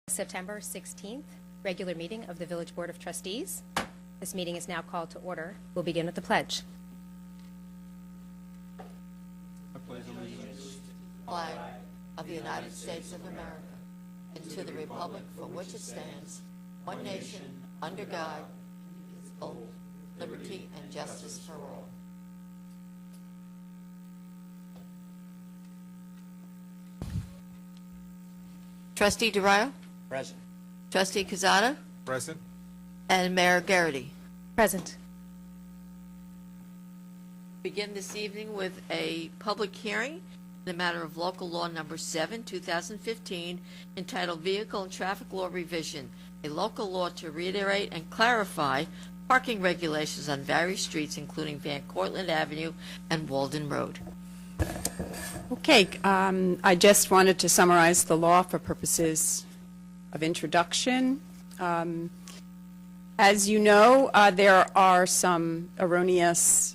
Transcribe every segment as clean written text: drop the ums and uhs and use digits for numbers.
September 16th, regular meeting of the Village Board of Trustees. This meeting is now called to order. We'll begin with the pledge. Flag of the United States of America and to the republic for which it stands, one nation, under God, indivisible, liberty and justice for all. Trustee DeRio? Present. Trustee Quezada? Present. And Mayor Garrity. Present. Begin this evening with a public hearing in the matter of local law number 7, 2015, entitled Vehicle and Traffic Law Revision, a local law to reiterate and clarify parking regulations on various streets, including Van Cortlandt Avenue and Walden Road. Okay, I just wanted to summarize the law for purposes of introduction. As you know, there are some erroneous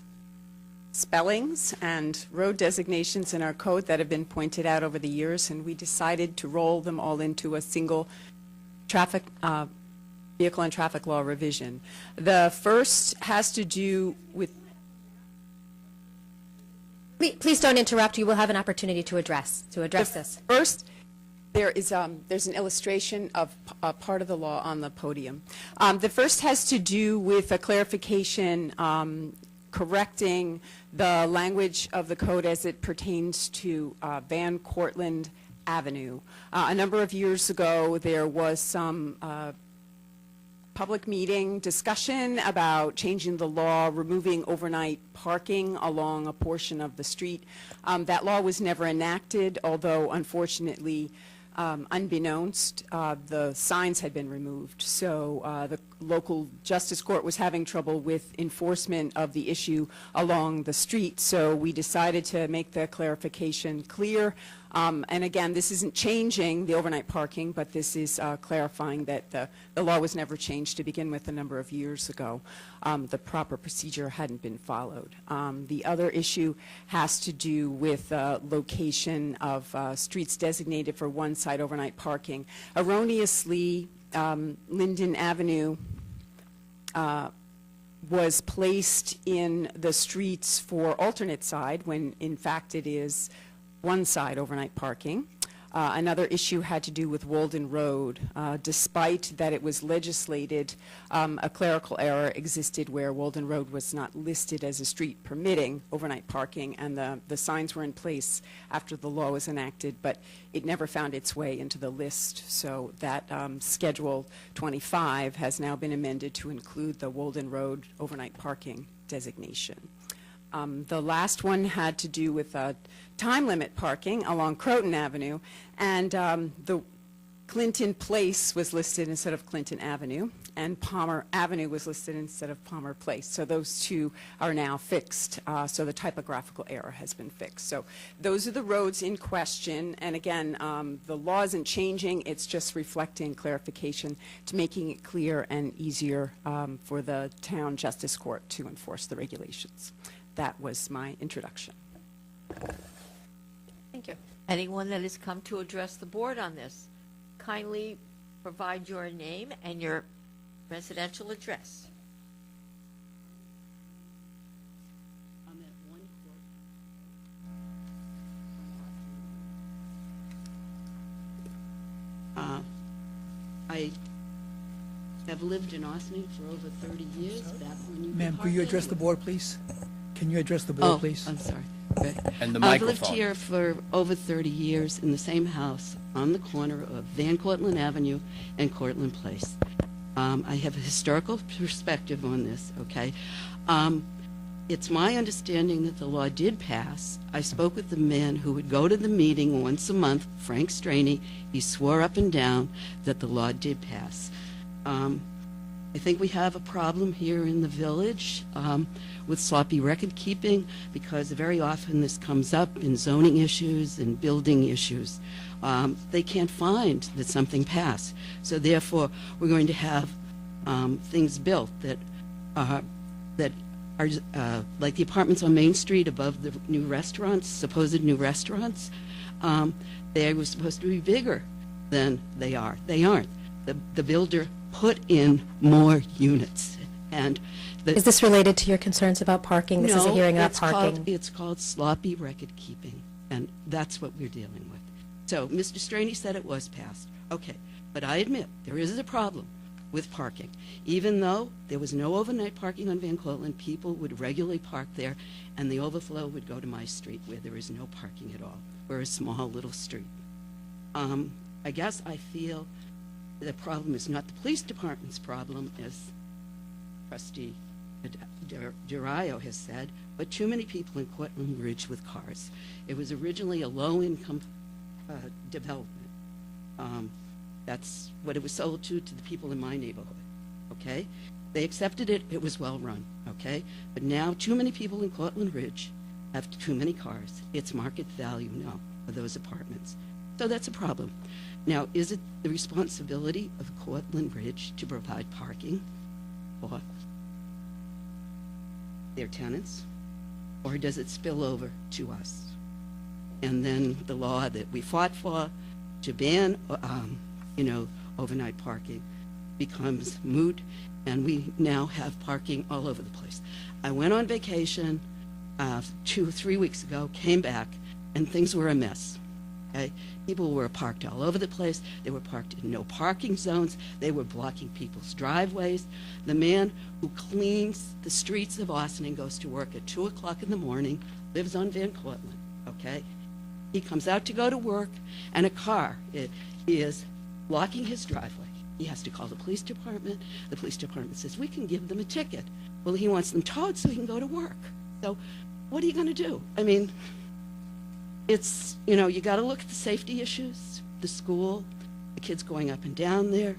spellings and road designations in our code that have been pointed out over the years, and we decided to roll them all into a single traffic vehicle and traffic law revision. The first has to do with... Please don't interrupt. You will have an opportunity to address this. First, there's an illustration of a part of the law on the podium. The first has to do with a clarification correcting the language of the code as it pertains to Van Cortlandt Avenue. A number of years ago, there was some public meeting discussion about changing the law, removing overnight parking along a portion of the street. That law was never enacted, although unfortunately, unbeknownst, the signs had been removed. So the local justice court was having trouble with enforcement of the issue along the street. So we decided to make the clarification clear. And again, this isn't changing the overnight parking, but this is clarifying that the law was never changed to begin with a number of years ago. The proper procedure hadn't been followed. The other issue has to do with location of streets designated for one-side overnight parking. Erroneously, Linden Avenue was placed in the streets for alternate side when in fact it is one-side overnight parking. Another issue had to do with Walden Road. Despite that it was legislated, a clerical error existed where Walden Road was not listed as a street permitting overnight parking, and the signs were in place after the law was enacted, but it never found its way into the list. So that Schedule 25 has now been amended to include the Walden Road overnight parking designation. The last one had to do with time limit parking along Croton Avenue, and the Clinton Place was listed instead of Clinton Avenue, and Palmer Avenue was listed instead of Palmer Place. So those two are now fixed, so the typographical error has been fixed. So those are the roads in question, and again, the law isn't changing, it's just reflecting clarification to making it clear and easier for the town justice court to enforce the regulations. That was my introduction. Thank you. Anyone that has come to address the board on this, kindly provide your name and your residential address. I'm at one court. I have lived in Ossining for over 30 years. Back when you Ma'am, could you address the board, please? Can you address the board, please? I'm sorry. Okay. And the I've microphone. lived here for over 30 years in the same house on the corner of Van Cortlandt Avenue and Cortlandt Place. I have a historical perspective on this, okay? It's my understanding that the law did pass. I spoke with the man who would go to the meeting once a month, Frank Straney. He swore up and down that the law did pass. I think we have a problem here in the village with sloppy record keeping, because very often this comes up in zoning issues and building issues. They can't find that something passed. So therefore, we're going to have things built that are like the apartments on Main Street above the new restaurants, supposed new restaurants. They were supposed to be bigger. than they are. They aren't. The builder put in more units, and Is this related to your concerns about parking? This is a hearing about parking. It's called sloppy record keeping, and that's what we're dealing with. So Mr. Straney said it was passed. Okay, but I admit there is a problem with parking. Even though there was no overnight parking on Van Cortlandt, people would regularly park there, and the overflow would go to my street where there is no parking at all. We're a small little street. I guess I feel the problem is not the police department's problem, as Trustee Durayo has said, but too many people in Cortlandt Ridge with cars. It was originally a low-income development. That's what it was sold to the people in my neighborhood, okay? They accepted it, it was well-run, okay? But now too many people in Cortlandt Ridge have too many cars. It's market value now for those apartments. So that's a problem. Now, is it the responsibility of Cortlandt Ridge to provide parking for their tenants, or does it spill over to us? And then the law that we fought for to ban, overnight parking becomes moot, and we now have parking all over the place. I went on vacation 2 or 3 weeks ago, came back, and things were a mess. Okay? People were parked all over the place. They were parked in no parking zones. They were blocking people's driveways. The man who cleans the streets of Austin and goes to work at 2 o'clock in the morning lives on Van Cortlandt, okay? He comes out to go to work, and a car is blocking his driveway. He has to call the police department. The police department says, we can give them a ticket. Well, he wants them towed so he can go to work. So what are you going to do? I mean, it's, you got to look at the safety issues, the school, the kids going up and down there.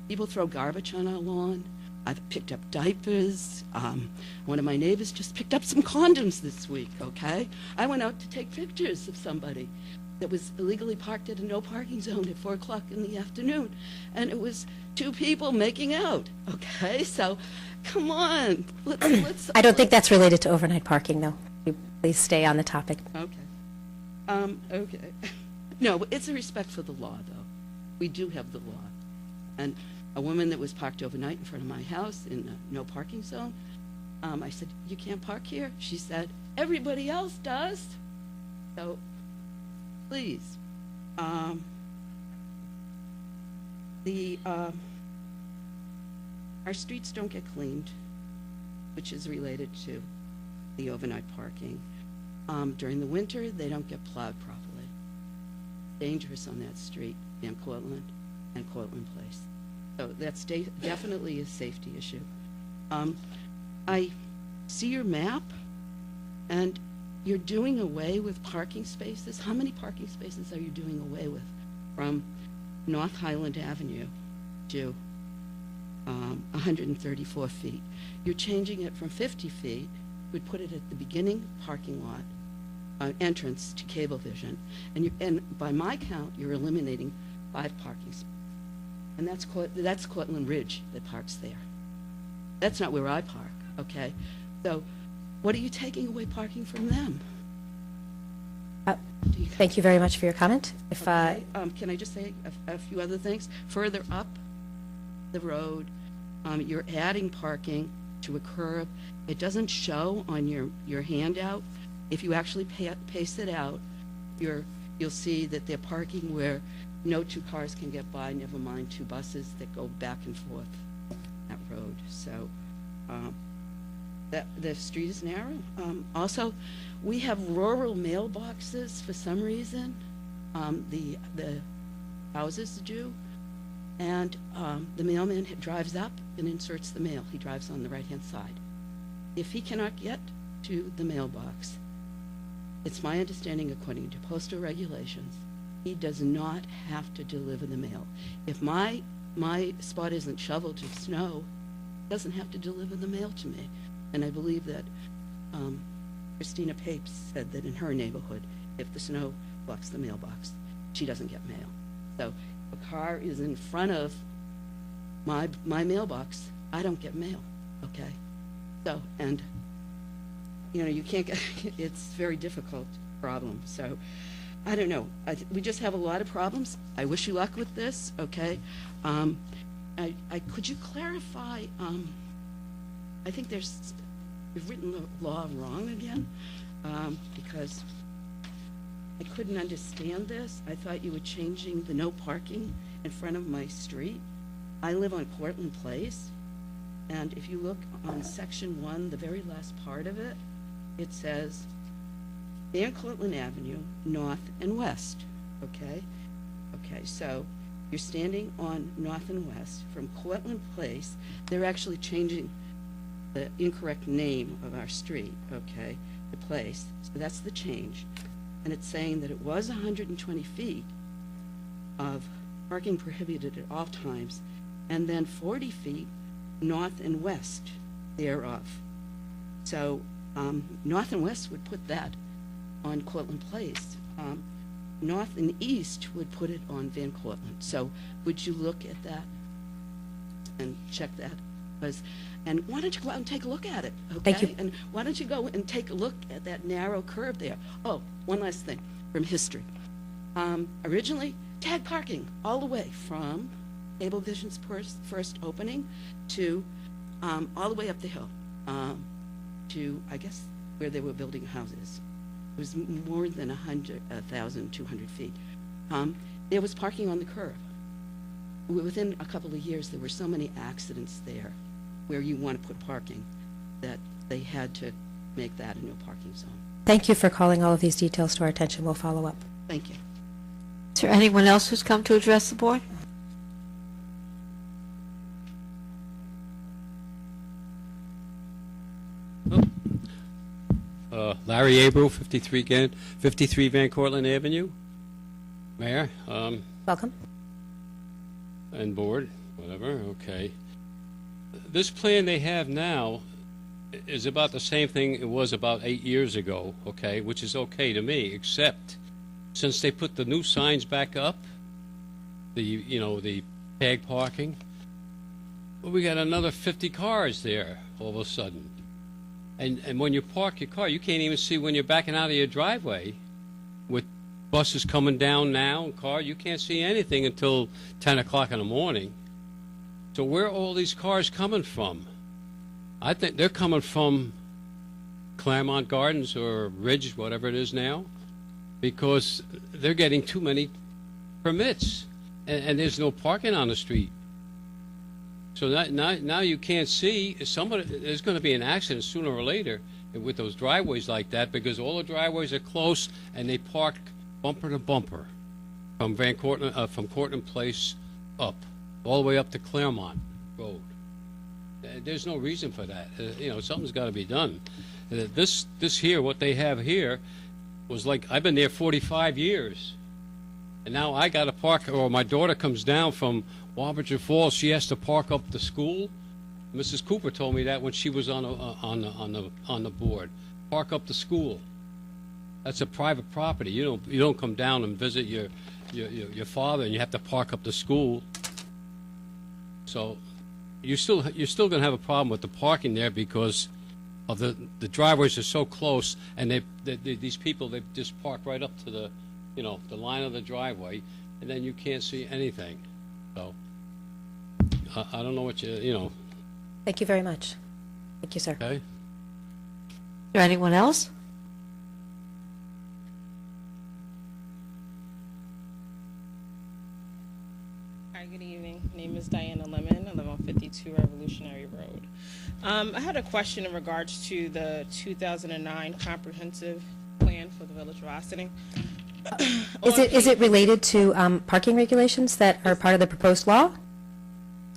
People throw garbage on our lawn. I've picked up diapers. One of my neighbors just picked up some condoms this week, okay? I went out to take pictures of somebody that was illegally parked at a no parking zone at 4 o'clock in the afternoon, and it was 2 people making out, okay? So, come on. Let's I don't think that's related to overnight parking, though. You please stay on the topic. Okay. Okay. No, but it's a respect for the law, though. We do have the law. And a woman that was parked overnight in front of my house in a no parking zone, I said, you can't park here? She said, everybody else does. So, please. Our streets don't get cleaned, which is related to the overnight parking. During the winter, they don't get plowed properly. Dangerous on that street, Van Cortlandt and Cortlandt Place. So that's definitely a safety issue. I see your map, and you're doing away with parking spaces. How many parking spaces are you doing away with from North Highland Avenue to 134 feet? You're changing it from 50 feet. We'd put it at the beginning parking lot, entrance to Cablevision, and by my count, you're eliminating 5 parking spaces. And that's Cortlandt Ridge that parks there. That's not where I park, okay? So what are you taking away parking from them? Thank you very much for your comment. If Okay. Can I just say a few other things? Further up the road, you're adding parking to a curb. It doesn't show on your handout. If you actually pace it out, you'll see that they're parking where no 2 cars can get by, never mind 2 buses that go back and forth that road. So the street is narrow. Also, we have rural mailboxes for some reason. The houses do. And the mailman drives up and inserts the mail. He drives on the right-hand side. If he cannot get to the mailbox, it's my understanding, according to postal regulations, he does not have to deliver the mail. If my spot isn't shoveled to snow, he doesn't have to deliver the mail to me. And I believe that Christina Papes said that in her neighborhood, if the snow blocks the mailbox, she doesn't get mail. So if a car is in front of my mailbox, I don't get mail, okay? So, and, you can't get, it's a very difficult problem. So, I don't know. We just have a lot of problems. I wish you luck with this, okay? Could you clarify, I think you've written the law wrong again, because I couldn't understand this. I thought you were changing the no parking in front of my street. I live on Cortlandt Place, and if you look on section 1, the very last part of it, it says Van Cortlandt Avenue, north and west, okay? Okay, so you're standing on north and west from Cortlandt Place. They're actually changing the incorrect name of our street, okay, the place. So that's the change. And it's saying that it was 120 feet of parking prohibited at all times, and then 40 feet north and west thereof. So north and west would put that on Cortlandt Place. North and east would put it on Van Cortlandt. So would you look at that and check that? And why don't you go out and take a look at it, okay? Thank you. And why don't you go and take a look at that narrow curve there? Oh, one last thing from history. Originally, tag parking all the way from Cablevision's first opening to all the way up the hill to, I guess, where they were building houses. It was more than 1,200 feet. There was parking on the curb. Within a couple of years, there were so many accidents there where you want to put parking that they had to make that a no parking zone. Thank you for calling all of these details to our attention. We'll follow up. Thank you. Is there anyone else who's come to address the board? Larry Abreu, 53 Van Cortlandt Avenue. Mayor, Welcome. and board, whatever, okay. This plan they have now is about the same thing it was about 8 years ago, okay, which is okay to me, except since they put the new signs back up, the tag parking, well, we got another 50 cars there all of a sudden. And when you park your car, you can't even see when you're backing out of your driveway with buses coming down now, you can't see anything until 10 o'clock in the morning. So where are all these cars coming from? I think they're coming from Claremont Gardens or Ridge, whatever it is now, because they're getting too many permits, and there's no parking on the street. So now you can't see. There's going to be an accident sooner or later with those driveways like that, because all the driveways are close and they park bumper to bumper from Cortlandt Place up, all the way up to Claremont Road. There's no reason for that. Something's got to be done. This here, what they have here, was like, I've been there 45 years, and now I got to park, or my daughter comes down from Wabberton Falls, she has to park up the school. Mrs. Cooper told me that when she was on the board. Park up the school. That's a private property. You don't come down and visit your father, and you have to park up the school. So you're still going to have a problem with the parking there because of the driveways are so close, and these people, they just park right up to the line of the driveway, and then you can't see anything. So I don't know what Thank you very much. Thank you, sir. okay? Is there anyone else? Hi, good evening. My name is Diana Lemon. I live on 52 Revolutionary Road. I had a question in regards to the 2009 comprehensive plan for the Village of Ossining. Is it related to parking regulations that are part of the proposed law?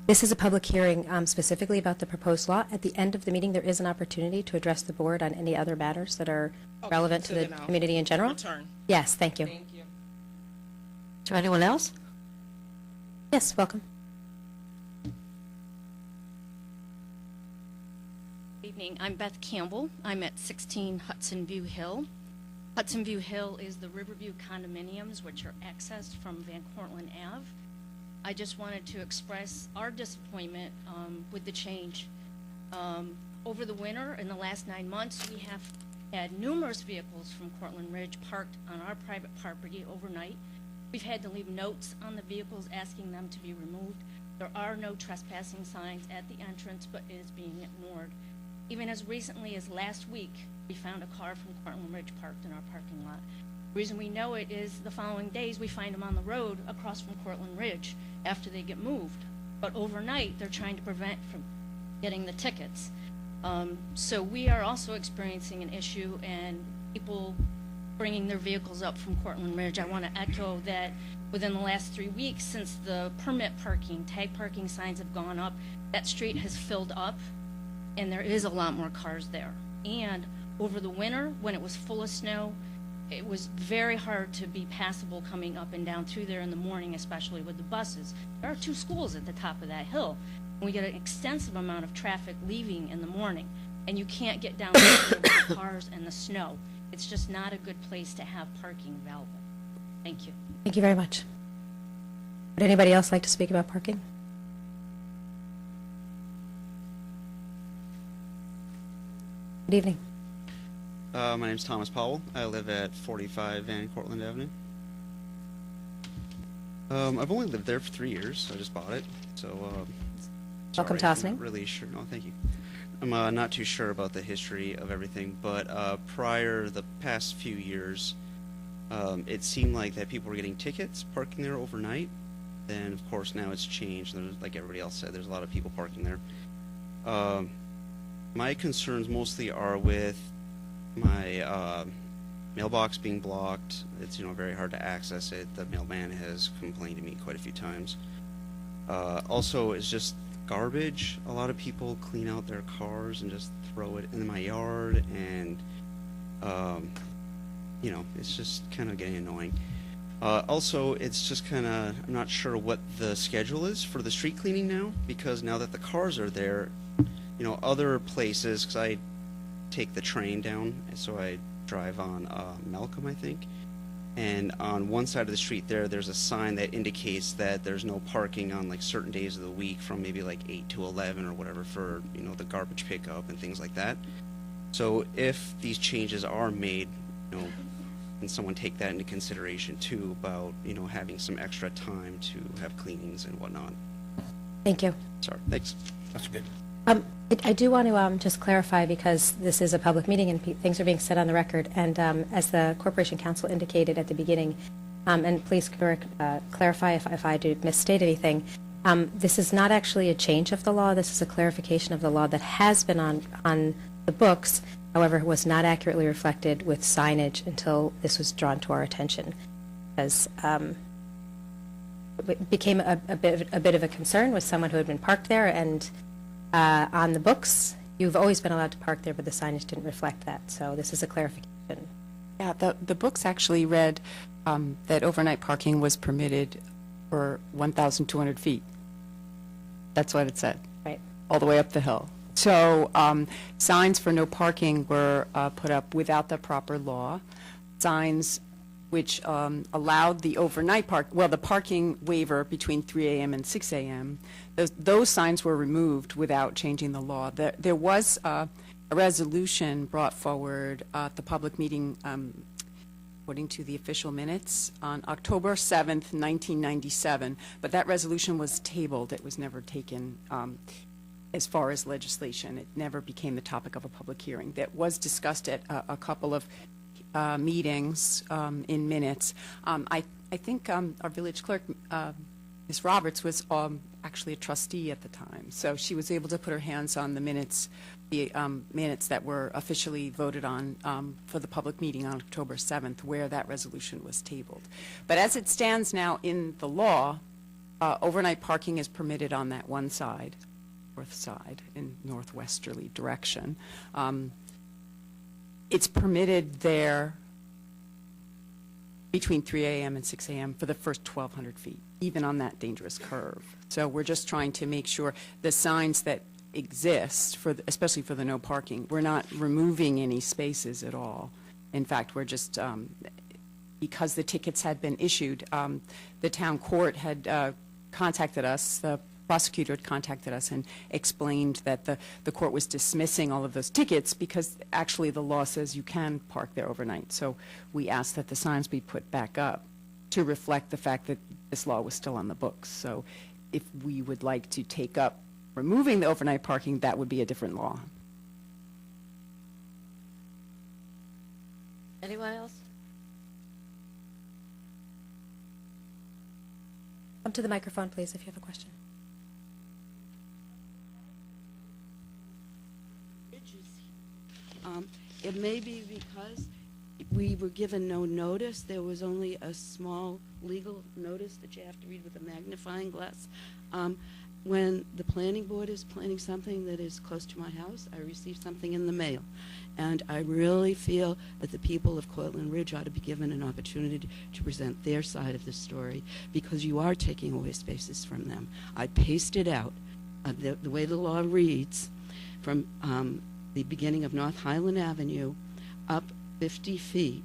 This is a public hearing specifically about the proposed law. At the end of the meeting, there is an opportunity to address the board on any other matters that are relevant to so the then I'll community in general. return. Yes, thank you. Thank you. Is there anyone else? Yes, welcome. Good evening. I'm Beth Campbell. I'm at 16 Hudson View Hill. Hudson View Hill is the Riverview condominiums, which are accessed from Van Cortlandt Ave. I just wanted to express our disappointment with the change. Over the winter, in the last 9 months, we have had numerous vehicles from Cortland Ridge parked on our private property overnight. We've had to leave notes on the vehicles asking them to be removed. There are no trespassing signs at the entrance, but it is being ignored. Even as recently as last week, we found a car from Cortland Ridge parked in our parking lot. The reason we know it is the following days we find them on the road across from Cortland Ridge after they get moved. But overnight, they're trying to prevent from getting the tickets. So we are also experiencing an issue, and people bringing their vehicles up from Cortland Ridge. I want to echo that within the last 3 weeks, since the permit parking, tag parking signs have gone up, that street has filled up, and there is a lot more cars there. And over the winter, when it was full of snow, it was very hard to be passable coming up and down through there in the morning, especially with the buses. There are 2 schools at the top of that hill, and we get an extensive amount of traffic leaving in the morning, and you can't get down there with the cars and the snow. It's just not a good place to have parking available. Thank you. Thank you very much. Would anybody else like to speak about parking? Good evening. My name's Thomas Powell. I live at 45 Van Cortlandt Avenue. I've only lived there for 3 years. I just bought it, so Welcome sorry, to I'm Ossining. not really sure. No, thank you. I'm not too sure about the history of everything, but prior the past few years, it seemed like that people were getting tickets parking there overnight. Then, of course, now it's changed. There's, like everybody else said, there's a lot of people parking there. My concerns mostly are with my mailbox being blocked. It's very hard to access it. The mailman has complained to me quite a few times. Also, it's just garbage. A lot of people clean out their cars and just throw it in my yard, and it's just kind of getting annoying. Also, it's just kind of, I'm not sure what the schedule is for the street cleaning now, because now that the cars are there, other places, because I take the train down, so I drive on Malcolm, I think, and on one side of the street there's a sign that indicates that there's no parking on like certain days of the week from maybe like 8 to 11 or whatever for the garbage pickup and things like that. So if these changes are made, can someone take that into consideration too about having some extra time to have cleanings and whatnot? Thank you. Sorry, thanks. That's good. I do want to just clarify, because this is a public meeting and things are being said on the record, and as the Corporation Counsel indicated at the beginning, and please clarify if I do misstate anything, this is not actually a change of the law. This is a clarification of the law that has been on the books, however, was not accurately reflected with signage until this was drawn to our attention, as it became a bit of a concern with someone who had been parked there, and on the books, you've always been allowed to park there, but the signage didn't reflect that. So this is a clarification. Yeah, the books actually read that overnight parking was permitted for 1,200 feet. That's what it said. Right. All the way up the hill. So signs for no parking were put up without the proper law. Signs which allowed the overnight the parking waiver between 3 a.m. and 6 a.m., those signs were removed without changing the law. There was a resolution brought forward at the public meeting, according to the official minutes, on October 7th, 1997, but that resolution was tabled. It was never taken as far as legislation. It never became the topic of a public hearing. That was discussed at a couple of meetings in minutes. I think our village clerk, Ms. Roberts, was actually a trustee at the time, so she was able to put her hands on the minutes that were officially voted on for the public meeting on October 7th, where that resolution was tabled. But as it stands now in the law, overnight parking is permitted on that one side, north side, in northwesterly direction. It's permitted there between 3 a.m. and 6 a.m. for the first 1,200 feet, even on that dangerous curve. So we're just trying to make sure the signs that exist, especially for the no parking, we're not removing any spaces at all. In fact, we're just, because the tickets had been issued, the town court had contacted us, the prosecutor had contacted us and explained that the court was dismissing all of those tickets because actually the law says you can park there overnight. So we asked that the signs be put back up to reflect the fact that this law was still on the books. So if we would like to take up removing the overnight parking, that would be a different law. Anyone else? Come to the microphone, please, if you have a question. It may be because we were given no notice. There was only a small legal notice that you have to read with a magnifying glass. When the planning board is planning something that is close to my house, I receive something in the mail. And I really feel that the people of Cortlandt Ridge ought to be given an opportunity to present their side of the story, because you are taking away spaces from them. I pasted out the way the law reads from the beginning of North Highland Avenue up 50 feet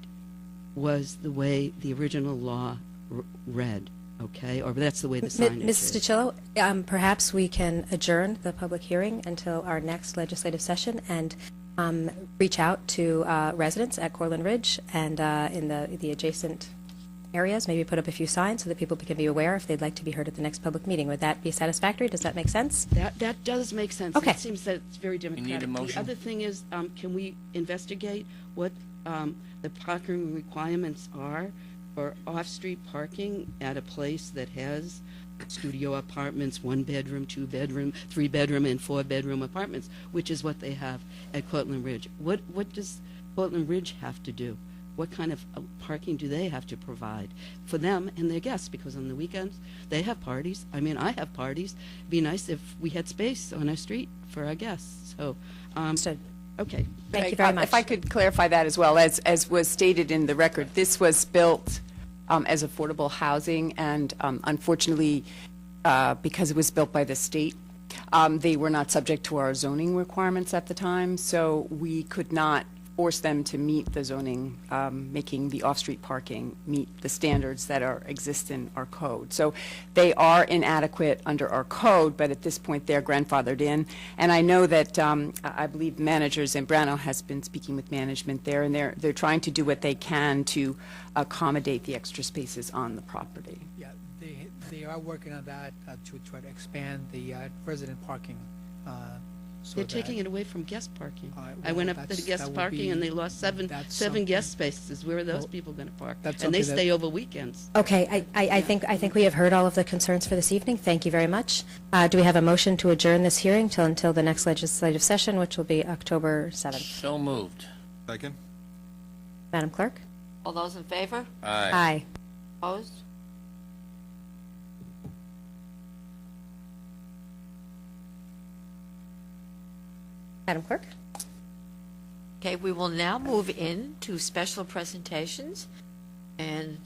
was the way the original law read. Okay, or that's the way the signage Mrs. is. DiCillo, perhaps we can adjourn the public hearing until our next legislative session and reach out to residents at Cortlandt Ridge and in the adjacent areas, maybe put up a few signs so that people can be aware if they'd like to be heard at the next public meeting. Would that be satisfactory? Does that make sense? That does make sense. Okay. It seems that it's very democratic. need a motion? The other thing is, can we investigate what the parking requirements are for off-street parking at a place that has studio apartments, 1-bedroom, 2-bedroom, 3-bedroom, and 4-bedroom apartments, which is what they have at Cortlandt Ridge. What does Cortlandt Ridge have to do? What kind of parking do they have to provide for them and their guests? Because on the weekends, they have parties. I mean, I have parties. It'd be nice if we had space on our street for our guests. So, Understood. okay. Thank you very much. If I could clarify that as well, as was stated in the record, this was built as affordable housing, and unfortunately, because it was built by the state, they were not subject to our zoning requirements at the time, so we could not force them to meet the zoning, making the off-street parking meet the standards that exist in our code. So they are inadequate under our code, but at this point they're grandfathered in. And I know that I believe managers, and Brano has been speaking with management there, and they're trying to do what they can to accommodate the extra spaces on the property. Yeah, they are working on that to try to expand the resident parking. So They're that- taking it away from guest parking. well, I went up to the that guest would parking and be- they lost seven something- guest spaces. Where are those Well, people going to park? that's And they something that- stay over weekends. Okay, I think we have heard all of the concerns for this evening. Thank you very much. Do we have a motion to adjourn this hearing until the next legislative session, which will be October 7th? So moved. Second? Madam Clerk? All those in favor? Aye. Aye. Opposed? Madam Clerk? Okay, we will now move in to special presentations, and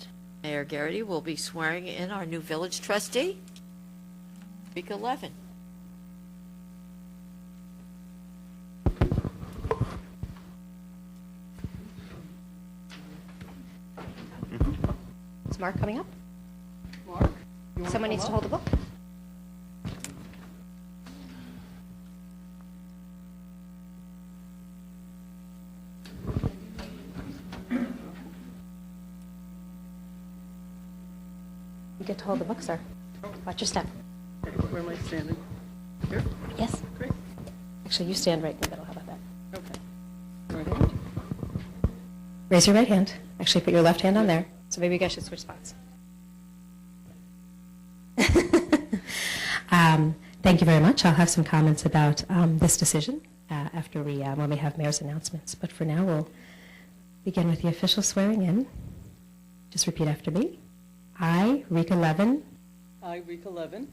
Mayor Garrity will be swearing in our new village trustee, week 11. Is Mark coming up? Mark? Someone needs to hold the book. You get to hold the book, sir. Watch your step. Where am I standing? Yes? Great. Actually, you stand right in the middle. How about that? Okay. Right hand? Raise your right hand. Actually, put your left hand on there. So maybe you guys should switch spots. Thank you very much. I'll have some comments about this decision after when we have mayor's announcements. But for now, we'll begin with the official swearing in. Just repeat after me. I, Rika Levin, I, Rika Levin,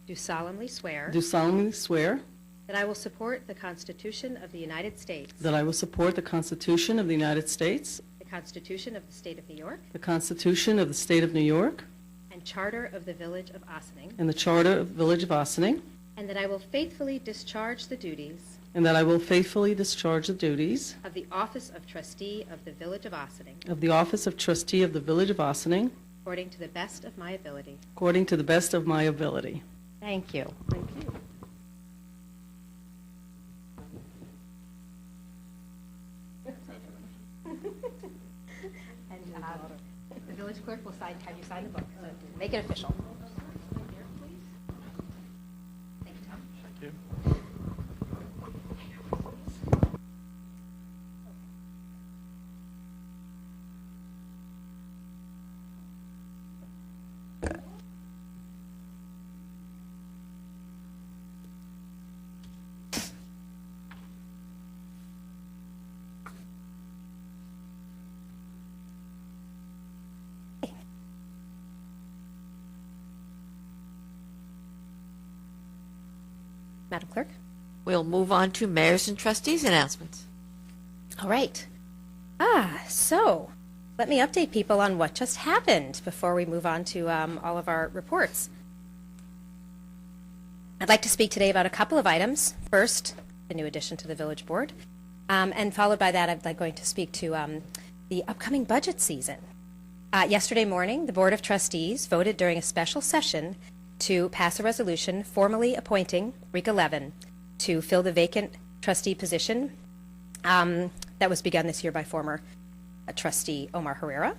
do solemnly swear do solemnly swear that I will support the Constitution of the United States, that I will support the Constitution of the United States, the Constitution of the State of New York, the Constitution of the State of New York, and Charter of the Village of Ossining, and the Charter of the Village of Ossining, and that I will faithfully discharge the duties and that I will faithfully discharge the duties of the Office of Trustee of the Village of Ossining of the Office of Trustee of the Village of Ossining according to the best of my ability. according to the best of my ability. Thank you. Thank you. And the village clerk will have you sign the book, so make it official. Thank you, Tom. Madam Clerk? We'll move on to mayors and trustees announcements. All right. So let me update people on what just happened before we move on to all of our reports. I'd like to speak today about a couple of items. First, the new addition to the village board, and followed by that, I'm going to speak to the upcoming budget season. Yesterday morning, the Board of Trustees voted during a special session to pass a resolution formally appointing Rika Levin to fill the vacant trustee position that was begun this year by former trustee Omar Herrera.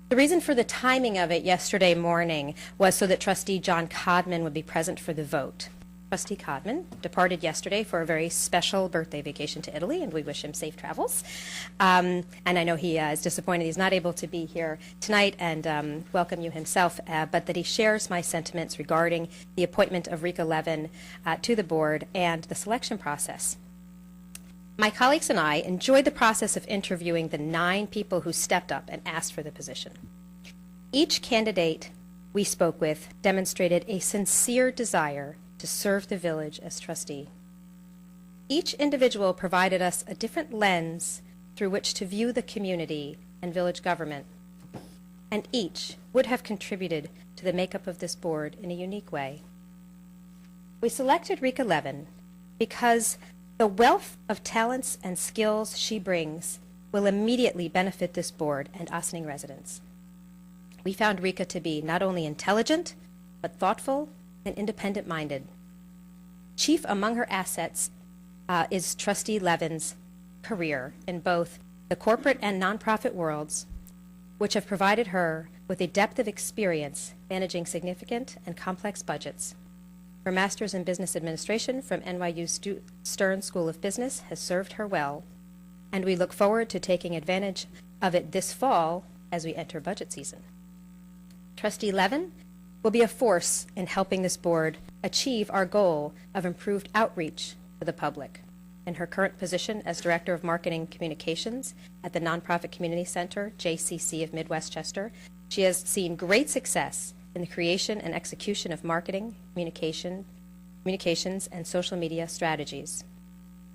The reason for the timing of it yesterday morning was so that trustee John Codman would be present for the vote. Trustee Codman departed yesterday for a very special birthday vacation to Italy, and we wish him safe travels. And I know he is disappointed he's not able to be here tonight and welcome you himself, but that he shares my sentiments regarding the appointment of Rika Levin to the board and the selection process. My colleagues and I enjoyed the process of interviewing the 9 people who stepped up and asked for the position. Each candidate we spoke with demonstrated a sincere desire to serve the village as trustee. Each individual provided us a different lens through which to view the community and village government, and each would have contributed to the makeup of this board in a unique way. We selected Rika Levin because the wealth of talents and skills she brings will immediately benefit this board and Ossining residents. We found Rika to be not only intelligent, but thoughtful and independent-minded. Chief among her assets is Trustee Levin's career in both the corporate and nonprofit worlds, which have provided her with a depth of experience managing significant and complex budgets. Her master's in business administration from NYU Stern School of Business has served her well, and we look forward to taking advantage of it this fall as we enter budget season. Trustee Levin will be a force in helping this board achieve our goal of improved outreach to the public. In her current position as Director of Marketing Communications at the Nonprofit Community Center, JCC of Midwestchester, she has seen great success in the creation and execution of marketing, communications, and social media strategies.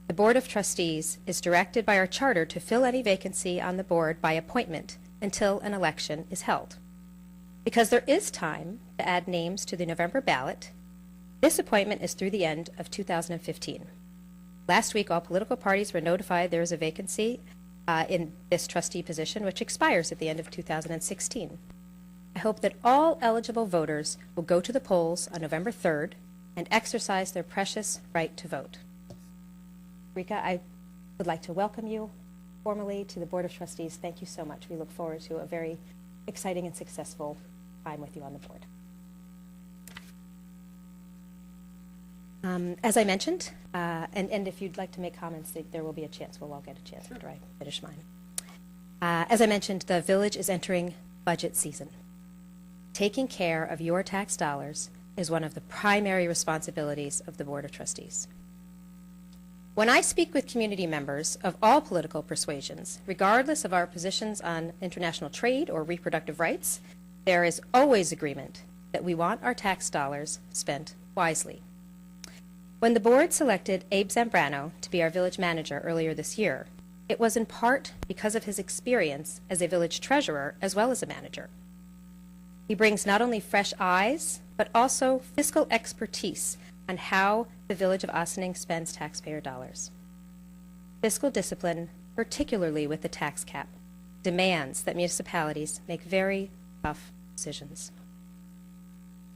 The Board of Trustees is directed by our charter to fill any vacancy on the board by appointment until an election is held. Because there is time to add names to the November ballot, this appointment is through the end of 2015. Last week, all political parties were notified there is a vacancy in this trustee position, which expires at the end of 2016. I hope that all eligible voters will go to the polls on November 3rd and exercise their precious right to vote. Rika, I would like to welcome you formally to the Board of Trustees. Thank you so much. We look forward to a very exciting and successful time with you on the board. As I mentioned, and if you'd like to make comments, there will be a chance. We'll all get a chance after I finish mine. As I mentioned, the village is entering budget season. Taking care of your tax dollars is one of the primary responsibilities of the Board of Trustees. When I speak with community members of all political persuasions, regardless of our positions on international trade or reproductive rights, there is always agreement that we want our tax dollars spent wisely. When the board selected Abe Zambrano to be our village manager earlier this year, it was in part because of his experience as a village treasurer as well as a manager. He brings not only fresh eyes, but also fiscal expertise on how the village of Ossining spends taxpayer dollars. Fiscal discipline, particularly with the tax cap, demands that municipalities make very tough decisions.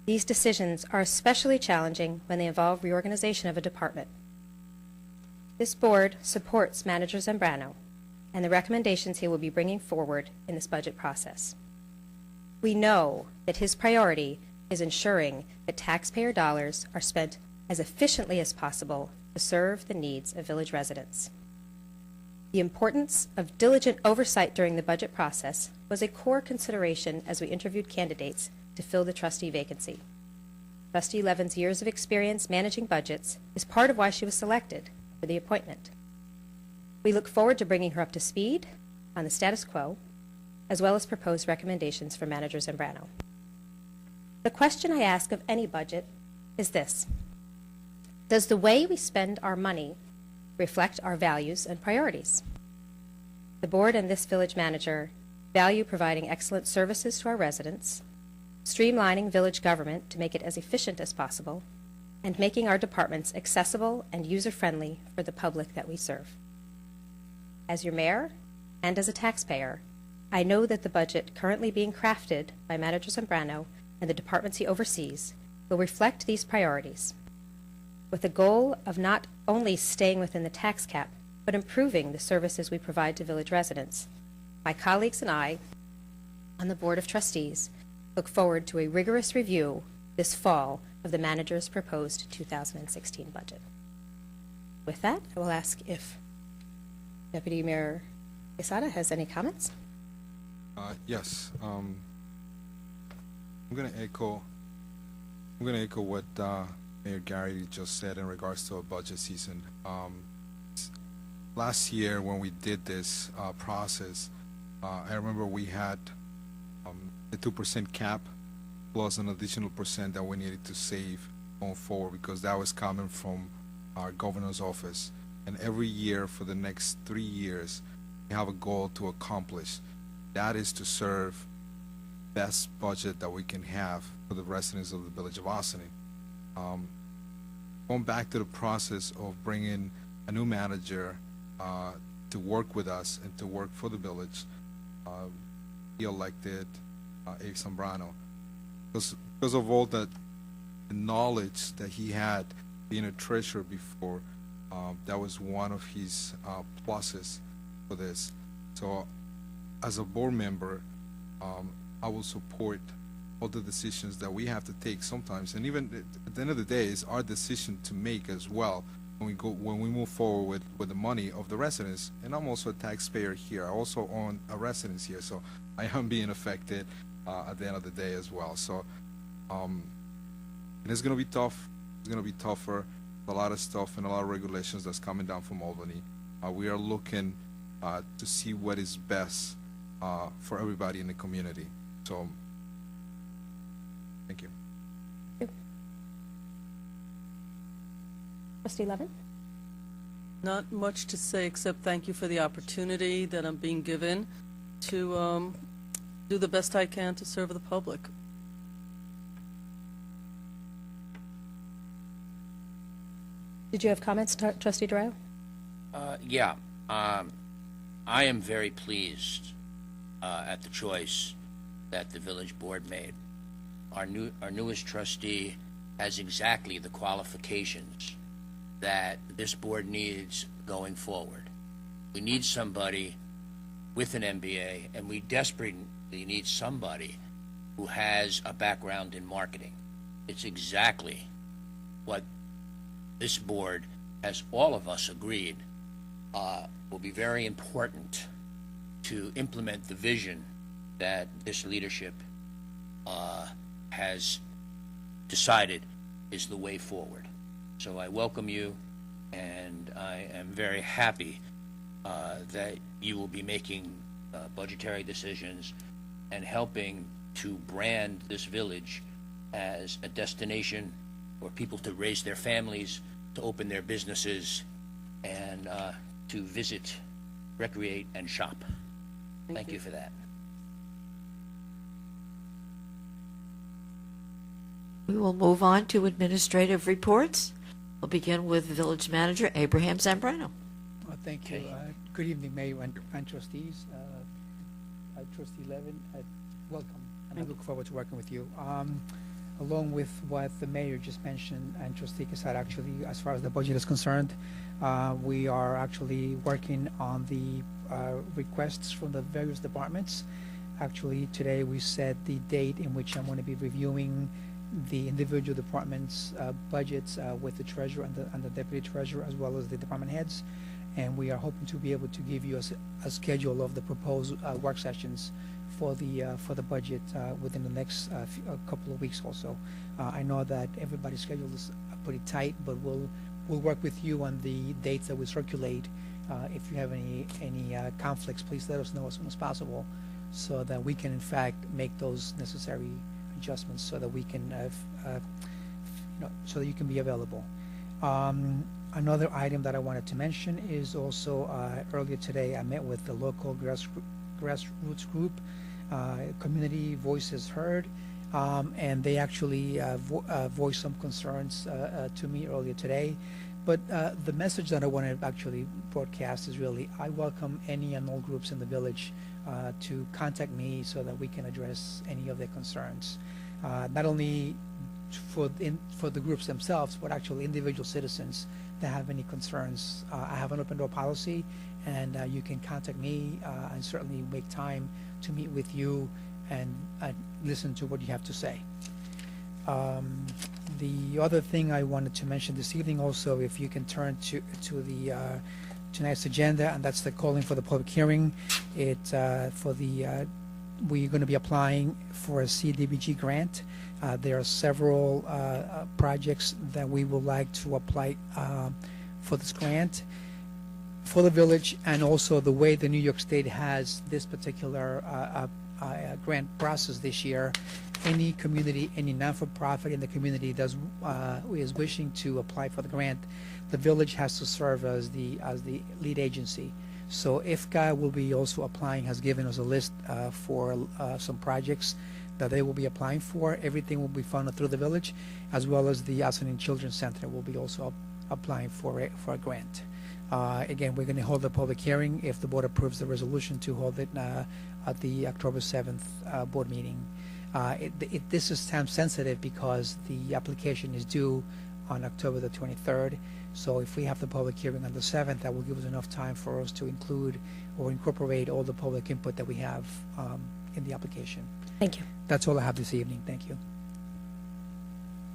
These decisions are especially challenging when they involve reorganization of a department. This board supports Manager Zambrano and the recommendations he will be bringing forward in this budget process. We know that his priority is ensuring that taxpayer dollars are spent as efficiently as possible to serve the needs of village residents. The importance of diligent oversight during the budget process was a core consideration as we interviewed candidates to fill the trustee vacancy. Trustee Levin's years of experience managing budgets is part of why she was selected for the appointment. We look forward to bringing her up to speed on the status quo, as well as proposed recommendations for Manager Zambrano. The question I ask of any budget is this: does the way we spend our money reflect our values and priorities? The board and this village manager value providing excellent services to our residents, streamlining village government to make it as efficient as possible, and making our departments accessible and user-friendly for the public that we serve. As your mayor and as a taxpayer, I know that the budget currently being crafted by Manager Zambrano and the departments he oversees will reflect these priorities, with the goal of not only staying within the tax cap, but improving the services we provide to village residents. My colleagues and I on the Board of Trustees look forward to a rigorous review this fall of the manager's proposed 2016 budget. With that, I will ask if Deputy Mayor Quesada has any comments. Yes. I'm going to echo what Mayor Gary just said in regards to a budget season. Last year when we did this process, I remember we had the 2% cap plus an additional percent that we needed to save going forward, because that was coming from our governor's office. And every year for the next 3 years, we have a goal to accomplish. That is to serve best budget that we can have for the residents of the village of Ossining. Going back to the process of bringing a new manager to work with us and to work for the village, he elected Abe Zambrano because of all the knowledge that he had being a treasurer before. That was one of his pluses for this. So as a board member, I will support all the decisions that we have to take sometimes, and even at the end of the day, it's our decision to make as well when we move forward with the money of the residents. And I'm also a taxpayer here. I also own a residence here, so I am being affected at the end of the day as well. So and it's going to be tough. It's going to be tougher. A lot of stuff and a lot of regulations that's coming down from Albany. We are looking to see what is best for everybody in the community. So, thank you. Trustee Levin? Not much to say except thank you for the opportunity that I'm being given to do the best I can to serve the public. Did you have comments, Trustee Doreo? Yeah. I am very pleased at the choice that the village board made. Our newest trustee has exactly the qualifications that this board needs going forward. We need somebody with an MBA, and we desperately need somebody who has a background in marketing. It's exactly what this board, as all of us agreed, will be very important to implement the vision that this leadership has decided is the way forward. So I welcome you, and I am very happy that you will be making budgetary decisions and helping to brand this village as a destination for people to raise their families, to open their businesses, and to visit, recreate, and shop. Thank you for that. We will move on to administrative reports. We'll begin with Village Manager Abraham Zambrano. Well, thank you. Good evening, Mayor and trustees. Trustee Levin, welcome, and I look forward to working with you. along with what the mayor just mentioned and Trustee Quesada, actually, as far as the budget is concerned, we are actually working on the requests from the various departments. Actually, today we set the date in which I'm going to be reviewing the individual departments' budgets with the treasurer and the deputy treasurer, as well as the department heads. And we are hoping to be able to give you a schedule of the proposed work sessions for the budget within the next couple of weeks also. I know that everybody's schedule is pretty tight, but we'll work with you on the dates that we circulate. If you have any conflicts, please let us know as soon as possible, so that we can in fact make those necessary adjustments, so that we can so that you can be available. Another item that I wanted to mention is also earlier today I met with the local grassroots group, Community Voices Heard, and they actually voiced some concerns to me earlier today. But the message that I want to actually broadcast is really, I welcome any and all groups in the village to contact me so that we can address any of their concerns. Not only for the groups themselves, but actually individual citizens that have any concerns. I have an open door policy, and you can contact me and certainly make time to meet with you and listen to what you have to say. The other thing I wanted to mention this evening also, if you can turn to the tonight's agenda, and that's the calling for the public hearing. We're going to be applying for a CDBG grant. There are several projects that we would like to apply for this grant for the village, and also the way the New York State has this particular grant process this year. Any community, any non-for-profit in the community is wishing to apply for the grant, the village has to serve as the lead agency. So IFCA will be also applying, has given us a list for some projects that they will be applying for. Everything will be funded through the village, as well as the Outstanding Children's Center will be also applying for a grant. Again, we're going to hold a public hearing if the board approves the resolution to hold it at the October 7th board meeting. This is time sensitive because the application is due on October the 23rd. So if we have the public hearing on the 7th, that will give us enough time for us to include or incorporate all the public input that we have in the application. Thank you. That's all I have this evening. Thank you.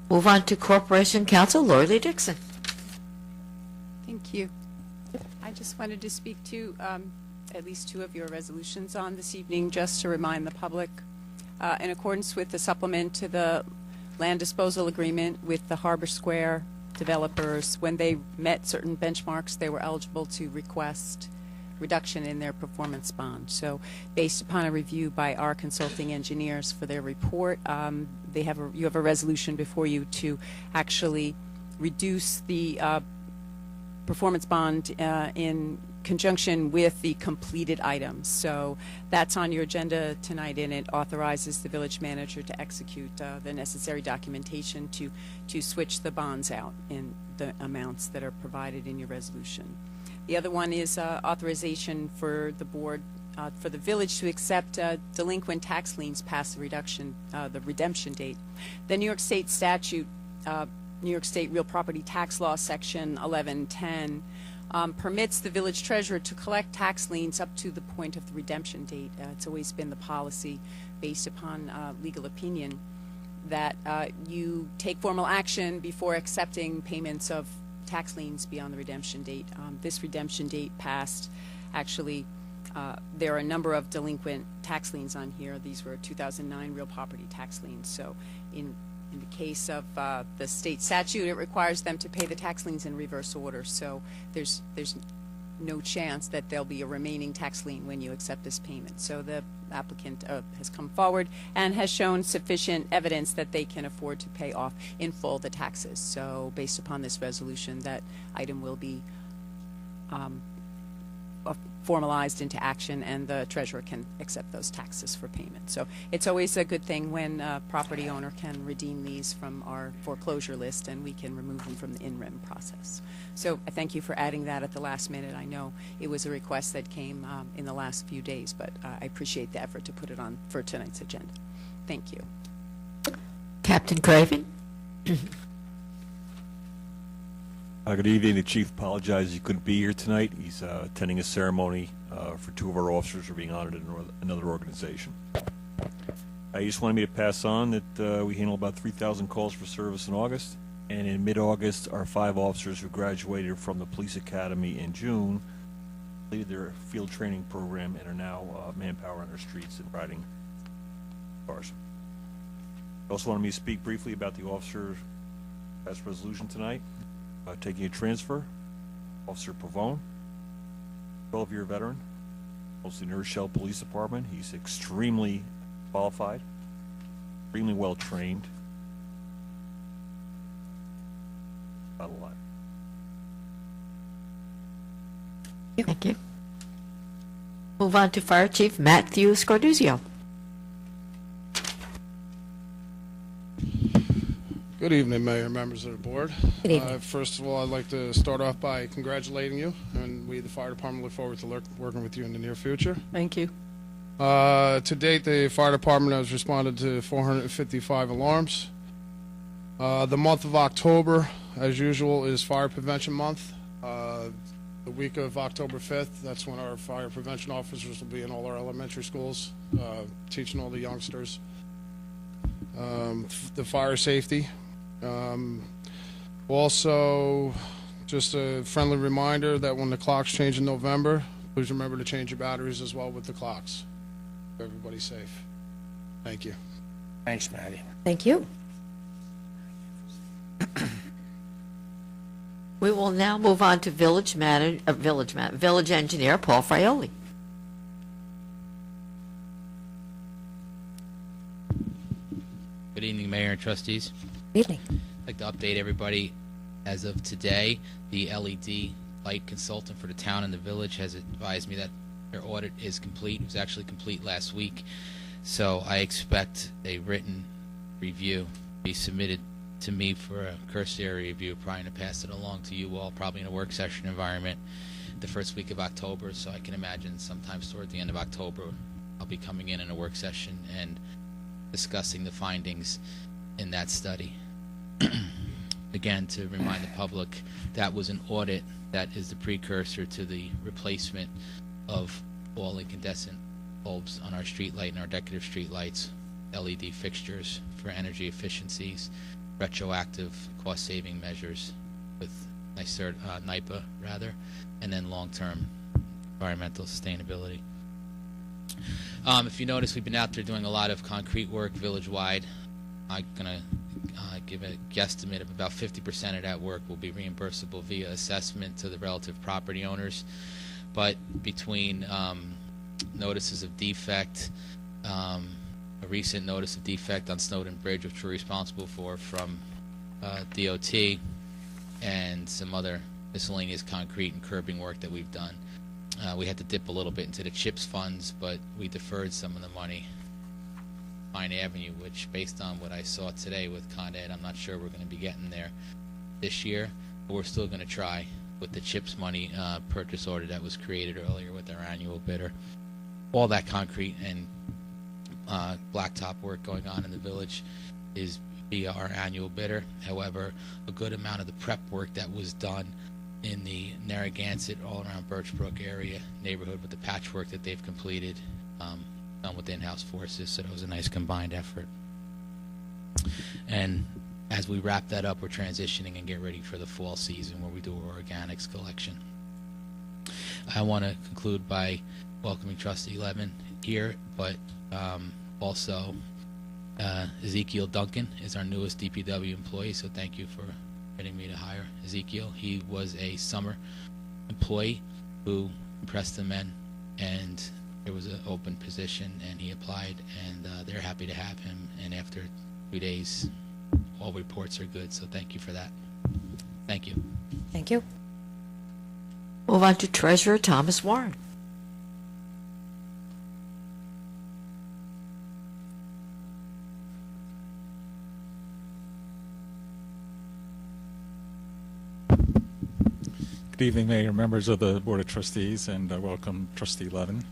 Move on to Corporation Counsel, Lori Lee Dixon. Thank you. I just wanted to speak to at least two of your resolutions on this evening, just to remind the public, in accordance with the supplement to the land disposal agreement with the Harbor Square developers, when they met certain benchmarks, they were eligible to request reduction in their performance bond. So based upon a review by our consulting engineers for their report, you have a resolution before you to actually reduce the performance bond in conjunction with the completed items. So that's on your agenda tonight, and it authorizes the village manager to execute the necessary documentation to switch the bonds out in the amounts that are provided in your resolution. The other one is authorization for the board, for the village to accept delinquent tax liens past the redemption date. The New York State statute, New York State Real Property Tax Law, Section 1110, permits the village treasurer to collect tax liens up to the point of the redemption date. It's always been the policy, based upon legal opinion, that you take formal action before accepting payments of tax liens beyond the redemption date. This redemption date passed. Actually, there are a number of delinquent tax liens on here. These were 2009 real property tax liens. So in the case of the state statute, it requires them to pay the tax liens in reverse order. So there's no chance that there'll be a remaining tax lien when you accept this payment. So the applicant has come forward and has shown sufficient evidence that they can afford to pay off in full the taxes. So based upon this resolution, that item will be formalized into action, and the treasurer can accept those taxes for payment. So it's always a good thing when a property owner can redeem these from our foreclosure list, and we can remove them from the in-rem process. So I thank you for adding that at the last minute. I know it was a request that came in the last few days, but I appreciate the effort to put it on for tonight's agenda. Thank you. Captain Craven? Good evening. The chief apologizes he couldn't be here tonight. He's attending a ceremony for two of our officers who are being honored in another organization. He just wanted me to pass on that we handle about 3,000 calls for service in August, and in mid-August, our 5 officers who graduated from the police academy in June completed their field training program and are now manpower on our streets and riding cars. Also wanted me to speak briefly about the officer passed resolution tonight. Taking a transfer, Officer Pavone, 12-year veteran, mostly in the Rochelle Police Department. He's extremely qualified, extremely well trained. Not a lot. Thank you. Move on to Fire Chief Matthew Scorduzio. Good evening, Mayor, members of the board. Good evening. First of all, I'd like to start off by congratulating you, and we, the fire department, look forward to working with you in the near future. Thank you. To date, the fire department has responded to 455 alarms. The month of October, as usual, is Fire Prevention Month. The week of October 5th, that's when our fire prevention officers will be in all our elementary schools, teaching all the youngsters the fire safety. Also, just a friendly reminder that when the clocks change in November, please remember to change your batteries as well with the clocks. Everybody's safe. Thank you. Thanks, Matty. Thank you. We will now move on to Village Engineer Paul Fraioli. Good evening, Mayor and trustees. Evening. I'd like to update everybody. As of today, the LED light consultant for the town and the village has advised me that their audit is complete. It was actually complete last week. So I expect a written review to be submitted to me for a cursory review, probably to pass it along to you all, probably in a work session environment the first week of October. So I can imagine sometimes toward the end of October I'll be coming in a work session and discussing the findings in that study. Again, to remind the public, that was an audit that is the precursor to the replacement of all incandescent bulbs on our street light and our decorative street lights, LED fixtures for energy efficiencies, retroactive cost-saving measures with NYPA, and then long-term environmental sustainability. If you notice, we've been out there doing a lot of concrete work village-wide. I'm going to give a guesstimate of about 50% of that work will be reimbursable via assessment to the relative property owners. But between notices of defect, a recent notice of defect on Snowden Bridge, which we're responsible for from DOT, and some other miscellaneous concrete and curbing work that we've done, we had to dip a little bit into the CHIPS funds, but we deferred some of the money. Pine Avenue, which based on what I saw today with Con Ed, I'm not sure we're going to be getting there this year, but we're still going to try with the CHIPS money purchase order that was created earlier with our annual bidder. All that concrete and blacktop work going on in the village is via our annual bidder. However, a good amount of the prep work that was done in the Narragansett, all around Birchbrook area neighborhood with the patchwork that they've completed, done with in-house forces, so it was a nice combined effort. And as we wrap that up, we're transitioning and get ready for the fall season where we do our organics collection. I want to conclude by welcoming Trustee Levin here, but also Ezekiel Duncan is our newest DPW employee, so thank you for getting me to hire Ezekiel. He was a summer employee who impressed the men, and there was an open position, and he applied, and they're happy to have him. And after 2 days, all reports are good, so thank you for that. Thank you. Thank you. Move on to Treasurer Thomas Warren. Good evening, Mayor, members of the Board of Trustees, and welcome Trustee Levin.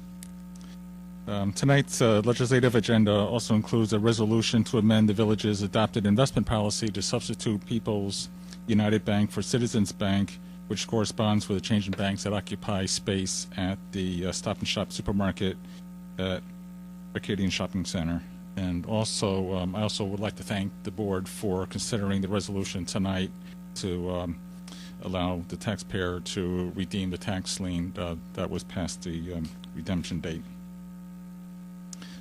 Tonight's legislative agenda also includes a resolution to amend the village's adopted investment policy to substitute People's United Bank for Citizens Bank, which corresponds with a change in banks that occupy space at the Stop and Shop supermarket at Arcadian Shopping Center. And also, I also would like to thank the board for considering the resolution tonight to allow the taxpayer to redeem the tax lien that was past the redemption date.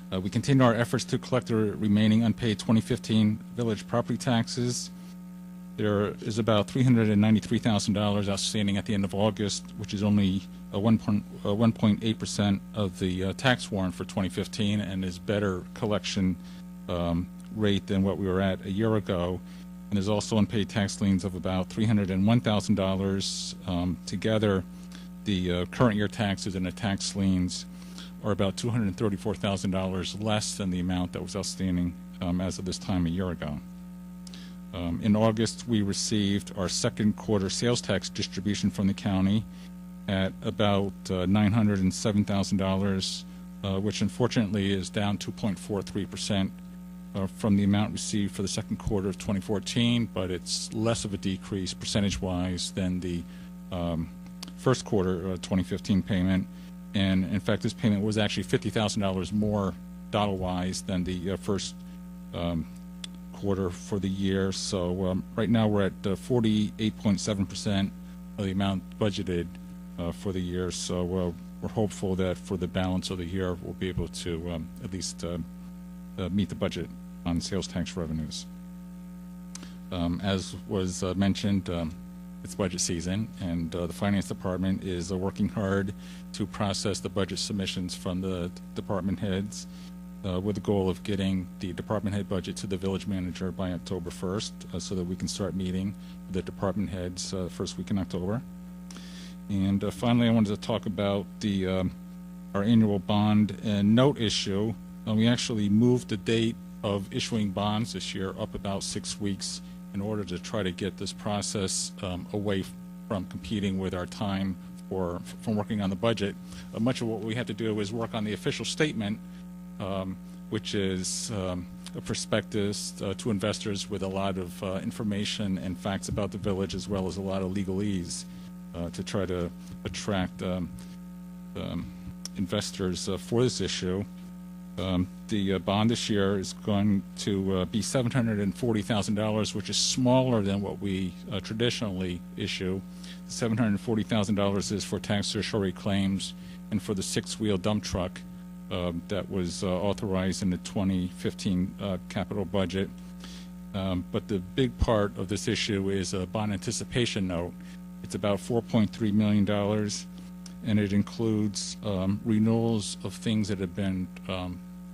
We continue our efforts to collect the remaining unpaid 2015 village property taxes. There is about $393,000 outstanding at the end of August, which is only 1.8% of the tax warrant for 2015, and is better collection rate than what we were at a year ago. And there's also unpaid tax liens of about $301,000. Together, the current year taxes and the tax liens are about $234,000 less than the amount that was outstanding as of this time a year ago. In August, we received our second quarter sales tax distribution from the county at about $907,000, which unfortunately is down 2.43% from the amount received for the second quarter of 2014, but it's less of a decrease percentage-wise than the first quarter 2015 payment. And in fact, this payment was actually $50,000 more dollar-wise than the first quarter for the year. So right now we're at 48.7% of the amount budgeted for the year. So we're hopeful that for the balance of the year we'll be able to at least meet the budget on sales tax revenues. As was mentioned, it's budget season, and the Finance Department is working hard to process the budget submissions from the department heads with the goal of getting the department head budget to the village manager by October 1st so that we can start meeting with the department heads first week in October. And finally, I wanted to talk about our annual bond and note issue. We actually moved the date of issuing bonds this year up about 6 weeks in order to try to get this process away from competing with our time from working on the budget. Much of what we had to do is work on the official statement, which is a prospectus to investors with a lot of information and facts about the village, as well as a lot of legalese to try to attract investors for this issue. The bond this year is going to be $740,000, which is smaller than what we traditionally issue. $740,000 is for tax surcharge claims and for the six-wheel dump truck that was authorized in the 2015 capital budget. But the big part of this issue is a bond anticipation note. It's about $4.3 million, and it includes renewals of things that have been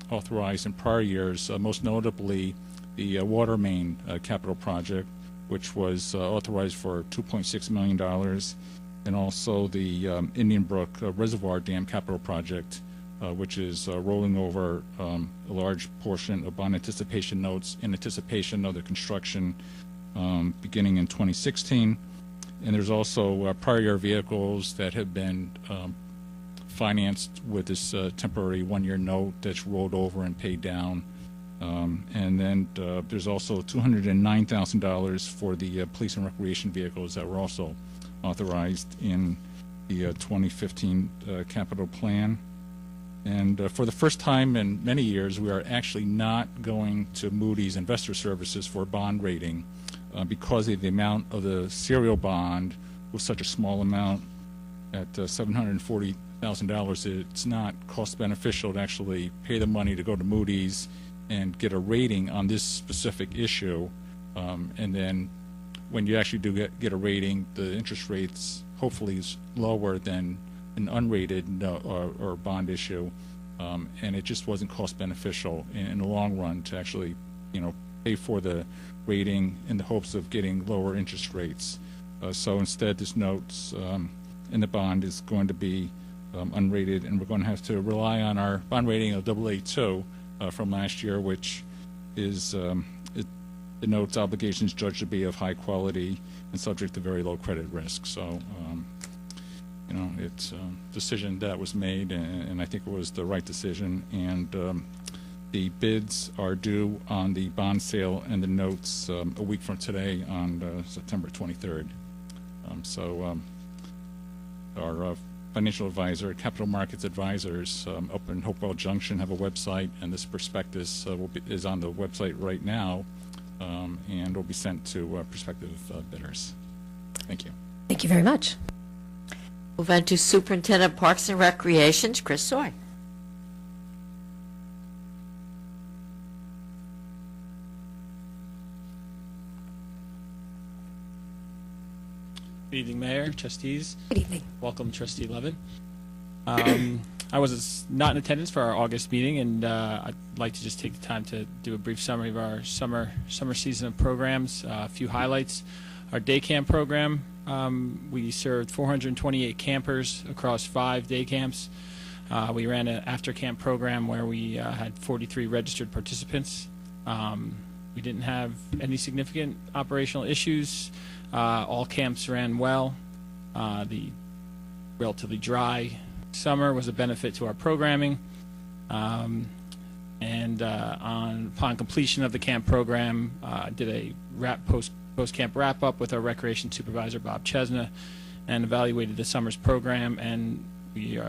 authorized in prior years, most notably the water main capital project, which was authorized for $2.6 million, and also the Indian Brook Reservoir Dam capital project, which is rolling over a large portion of bond anticipation notes in anticipation of the construction beginning in 2016. And there's also prior year vehicles that have been financed with this temporary one-year note that's rolled over and paid down. And then there's also $209,000 for the police and recreation vehicles that were also authorized in the 2015 capital plan. And for the first time in many years, we are actually not going to Moody's Investor Services for bond rating because of the amount of the serial bond was such a small amount at $740,000. It's not cost beneficial to actually pay the money to go to Moody's and get a rating on this specific issue. And then when you actually do get a rating, the interest rates hopefully is lower than an unrated or bond issue. And it just wasn't cost beneficial in the long run to actually, pay for the rating in the hopes of getting lower interest rates. So instead, this notes in the bond is going to be unrated, and we're going to have to rely on our bond rating of AA2 from last year, which is the notes obligations judged to be of high quality and subject to very low credit risk. So it's a decision that was made, and I think it was the right decision. And the bids are due on the bond sale and the notes a week from today on September 23rd. Our financial advisor, Capital Markets Advisors, up in Hopewell Junction, have a website, and this prospectus is on the website right now, and will be sent to prospective bidders. Thank you. Thank you very much. Move on to Superintendent Parks and Recreations, Chris Soy. Good evening, Mayor, trustees. Good evening. Welcome, Trustee Levin. I was not in attendance for our August meeting, and I'd like to just take the time to do a brief summary of our summer season of programs. A few highlights. Our day camp program, we served 428 campers across 5 day camps. We ran an after-camp program where we had 43 registered participants. We didn't have any significant operational issues. All camps ran well. The relatively dry summer was a benefit to our programming. Upon completion of the camp program, did a post-camp wrap-up with our recreation supervisor, Bob Chesna, and evaluated the summer's program, and we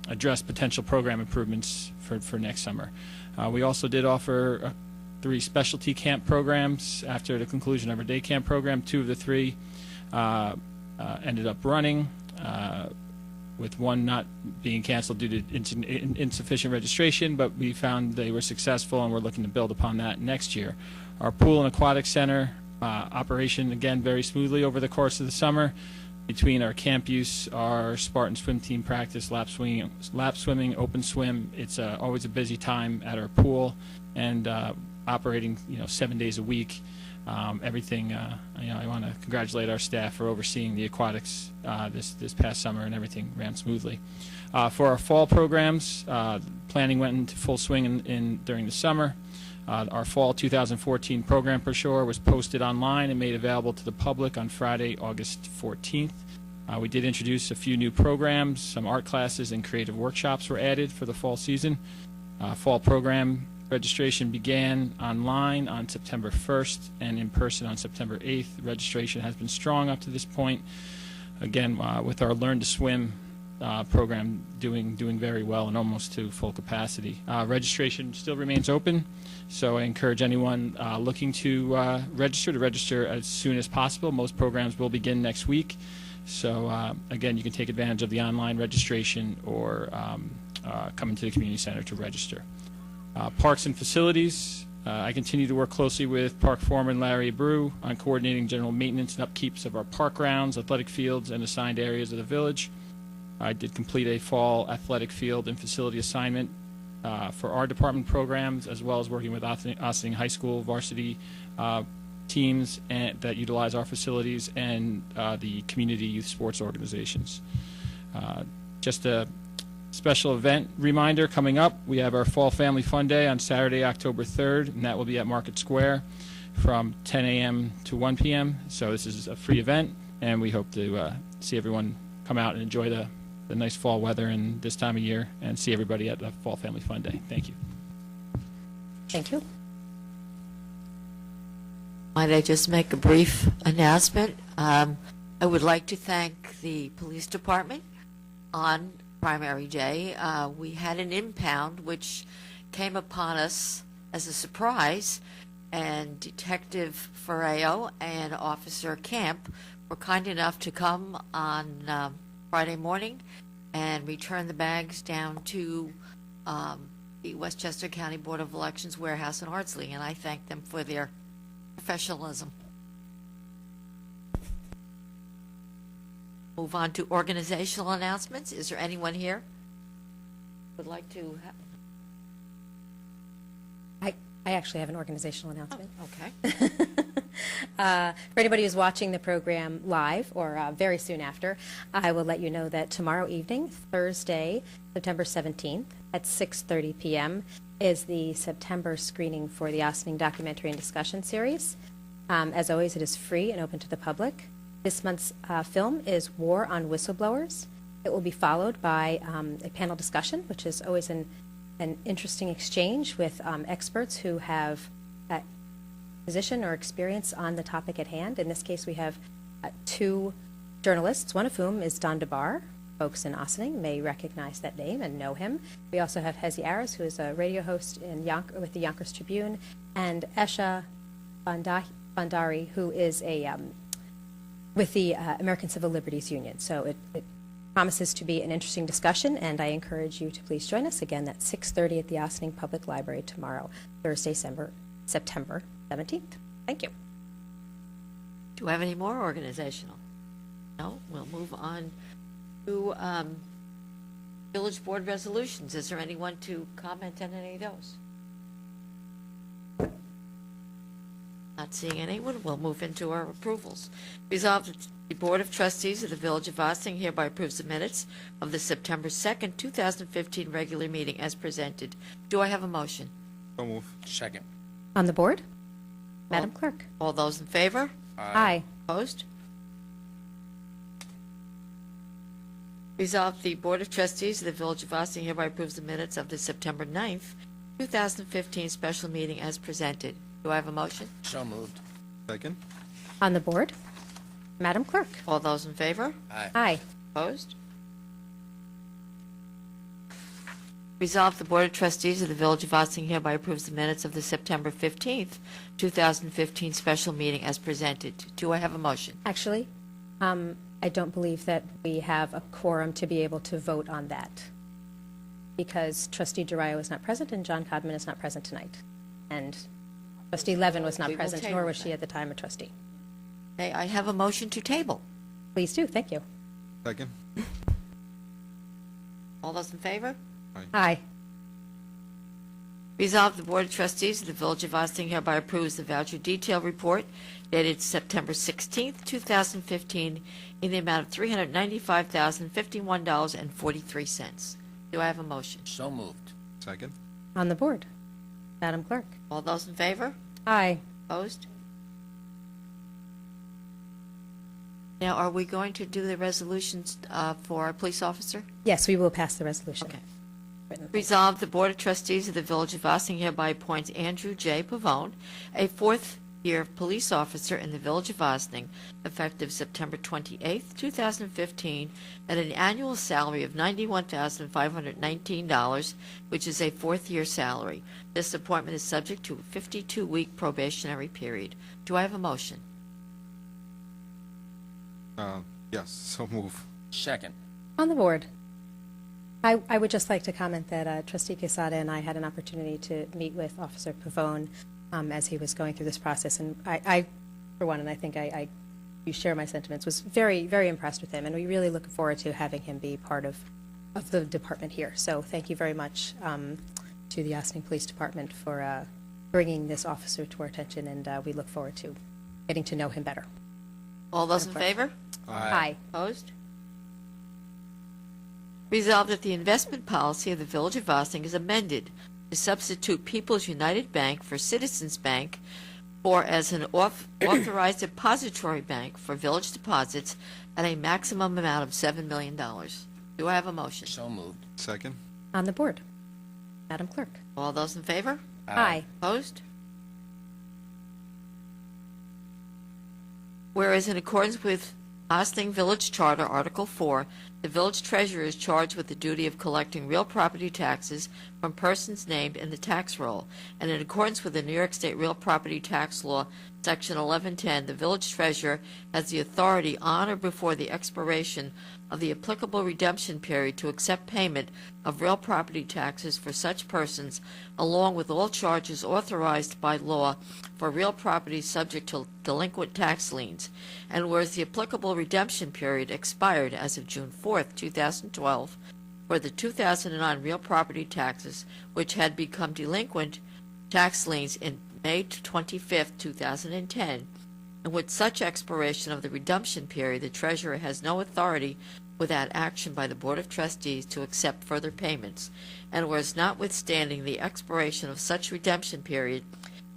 addressed potential program improvements for next summer. We also did offer 3 specialty camp programs after the conclusion of our day camp program. 2 of the 3 ended up running, with 1 not being canceled due to insufficient registration, but we found they were successful, and we're looking to build upon that next year. Our pool and aquatic center operation, again, very smoothly over the course of the summer. Between our camp use, our Spartan swim team practice, lap swimming, open swim, it's always a busy time at our pool, and operating 7 days a week. Everything, I want to congratulate our staff for overseeing the aquatics this past summer, and everything ran smoothly. For our fall programs, planning went into full swing during the summer. Our fall 2014 program brochure was posted online and made available to the public on Friday, August 14th. We did introduce a few new programs. Some art classes and creative workshops were added for the fall season. Fall program registration began online on September 1st and in person on September 8th. Registration has been strong up to this point. Again, with our Learn to Swim program doing very well and almost to full capacity. Registration still remains open, so I encourage anyone looking to register as soon as possible. Most programs will begin next week, so again, you can take advantage of the online registration or come into the community center to register. Parks and facilities. I continue to work closely with Park Foreman Larry Brew on coordinating general maintenance and upkeeps of our park grounds, athletic fields, and assigned areas of the village. I did complete a fall athletic field and facility assignment for our department programs, as well as working with Ossining High School varsity teams that utilize our facilities, and the community youth sports organizations. Just a special event reminder coming up. We have our Fall Family Fun Day on Saturday, October 3rd, and that will be at Market Square from 10 a.m. to 1 p.m. So this is a free event, and we hope to see everyone come out and enjoy the nice fall weather and this time of year, and see everybody at the Fall Family Fun Day. Thank you. Thank you. Might I just make a brief announcement? I would like to thank the police department. On primary day, we had an impound which came upon us as a surprise, and Detective Ferreo and Officer Camp were kind enough to come on Friday morning and return the bags down to the Westchester County Board of Elections warehouse in Ardsley, and I thank them for their professionalism. Move on to organizational announcements. Is there anyone here who would like to? I actually have an organizational announcement. Oh, okay. For anybody who's watching the program live or very soon after, I will let you know that tomorrow evening, Thursday, September 17th at 6:30 p.m. is the September screening for the Ossining Documentary and Discussion Series. As always, it is free and open to the public. This month's film is War on Whistleblowers. It will be followed by a panel discussion, which is always an interesting exchange with experts who have position or experience on the topic at hand. In this case, we have two journalists, one of whom is Don DeBar. Folks in Ossining may recognize that name and know him. We also have Hezi Aris, who is a radio host with the Yonkers Tribune, and Esha Bandari, who is with the American Civil Liberties Union. So it promises to be an interesting discussion, and I encourage you to please join us again at 6:30 at the Ossining Public Library tomorrow, Thursday, September 17th. Thank you. Do we have any more organizational? No? We'll move on to Village Board resolutions. Is there anyone to comment on any of those? Not seeing anyone, we'll move into our approvals. Resolved that the Board of Trustees of the Village of Ossining hereby approves the minutes of the September 2nd, 2015 regular meeting as presented. Do I have a motion? So move. Second. On the board? Madam Clerk? All those in favor? Aye. Opposed? Resolved, the Board of Trustees of the Village of Ossining hereby approves the minutes of the September 9th, 2015 special meeting as presented. Do I have a motion? So moved. Second. On the board? Madam Clerk? All those in favor? Aye. Aye. Opposed? Resolved, the Board of Trustees of the Village of Ossining hereby approves the minutes of the September 15th, 2015 special meeting as presented. Do I have a motion? Actually, I don't believe that we have a quorum to be able to vote on that, because Trustee Durayo is not present and John Codman is not present tonight. And Trustee Levin was not We will present, table nor was she that. at the time a trustee. May I have a motion to table? Please do, thank you. Second. All those in favor? Aye. Resolved, the Board of Trustees of the Village of Ossining hereby approves the voucher detail report dated September 16th, 2015, in the amount of $395,051.43. Do I have a motion? So moved. Second. On the board? Madam Clerk? All those in favor? Aye. Opposed? Now, are we going to do the resolutions for our police officer? Yes, we will pass the resolution. Okay. Written. Resolved, the Board of Trustees of the Village of Ossining hereby appoints Andrew J. Pavone, a fourth-year police officer in the Village of Ossining, effective September 28th, 2015, at an annual salary of $91,519, which is a fourth-year salary. This appointment is subject to a 52-week probationary period. Do I have a motion? Yes, so move. Second. On the board? I would just like to comment that Trustee Quesada and I had an opportunity to meet with Officer Pavone as he was going through this process, and I for one, and I think you share my sentiments, was very, very impressed with him, and we really look forward to having him be part of the department here. So thank you very much to the Ossining Police Department for bringing this officer to our attention, and we look forward to getting to know him better. All those in favor? Aye. Opposed? Resolved that the investment policy of the Village of Ossining is amended to substitute People's United Bank for Citizens Bank or as an authorized depository bank for village deposits at a maximum amount of $7 million. Do I have a motion? So moved. Second. On the board? Madam Clerk? All those in favor? Aye. Opposed? Whereas in accordance with Ossining Village Charter, Article 4, the village treasurer is charged with the duty of collecting real property taxes from persons named in the tax roll, and in accordance with the New York State Real Property Tax Law, Section 1110, the village treasurer has the authority on or before the expiration of the applicable redemption period to accept payment of real property taxes for such persons, along with all charges authorized by law for real property subject to delinquent tax liens. And whereas the applicable redemption period expired as of June 4th, 2012, for the 2009 real property taxes, which had become delinquent tax liens in May 25th, 2010, and with such expiration of the redemption period, the treasurer has no authority without action by the Board of Trustees to accept further payments, and whereas notwithstanding the expiration of such redemption period,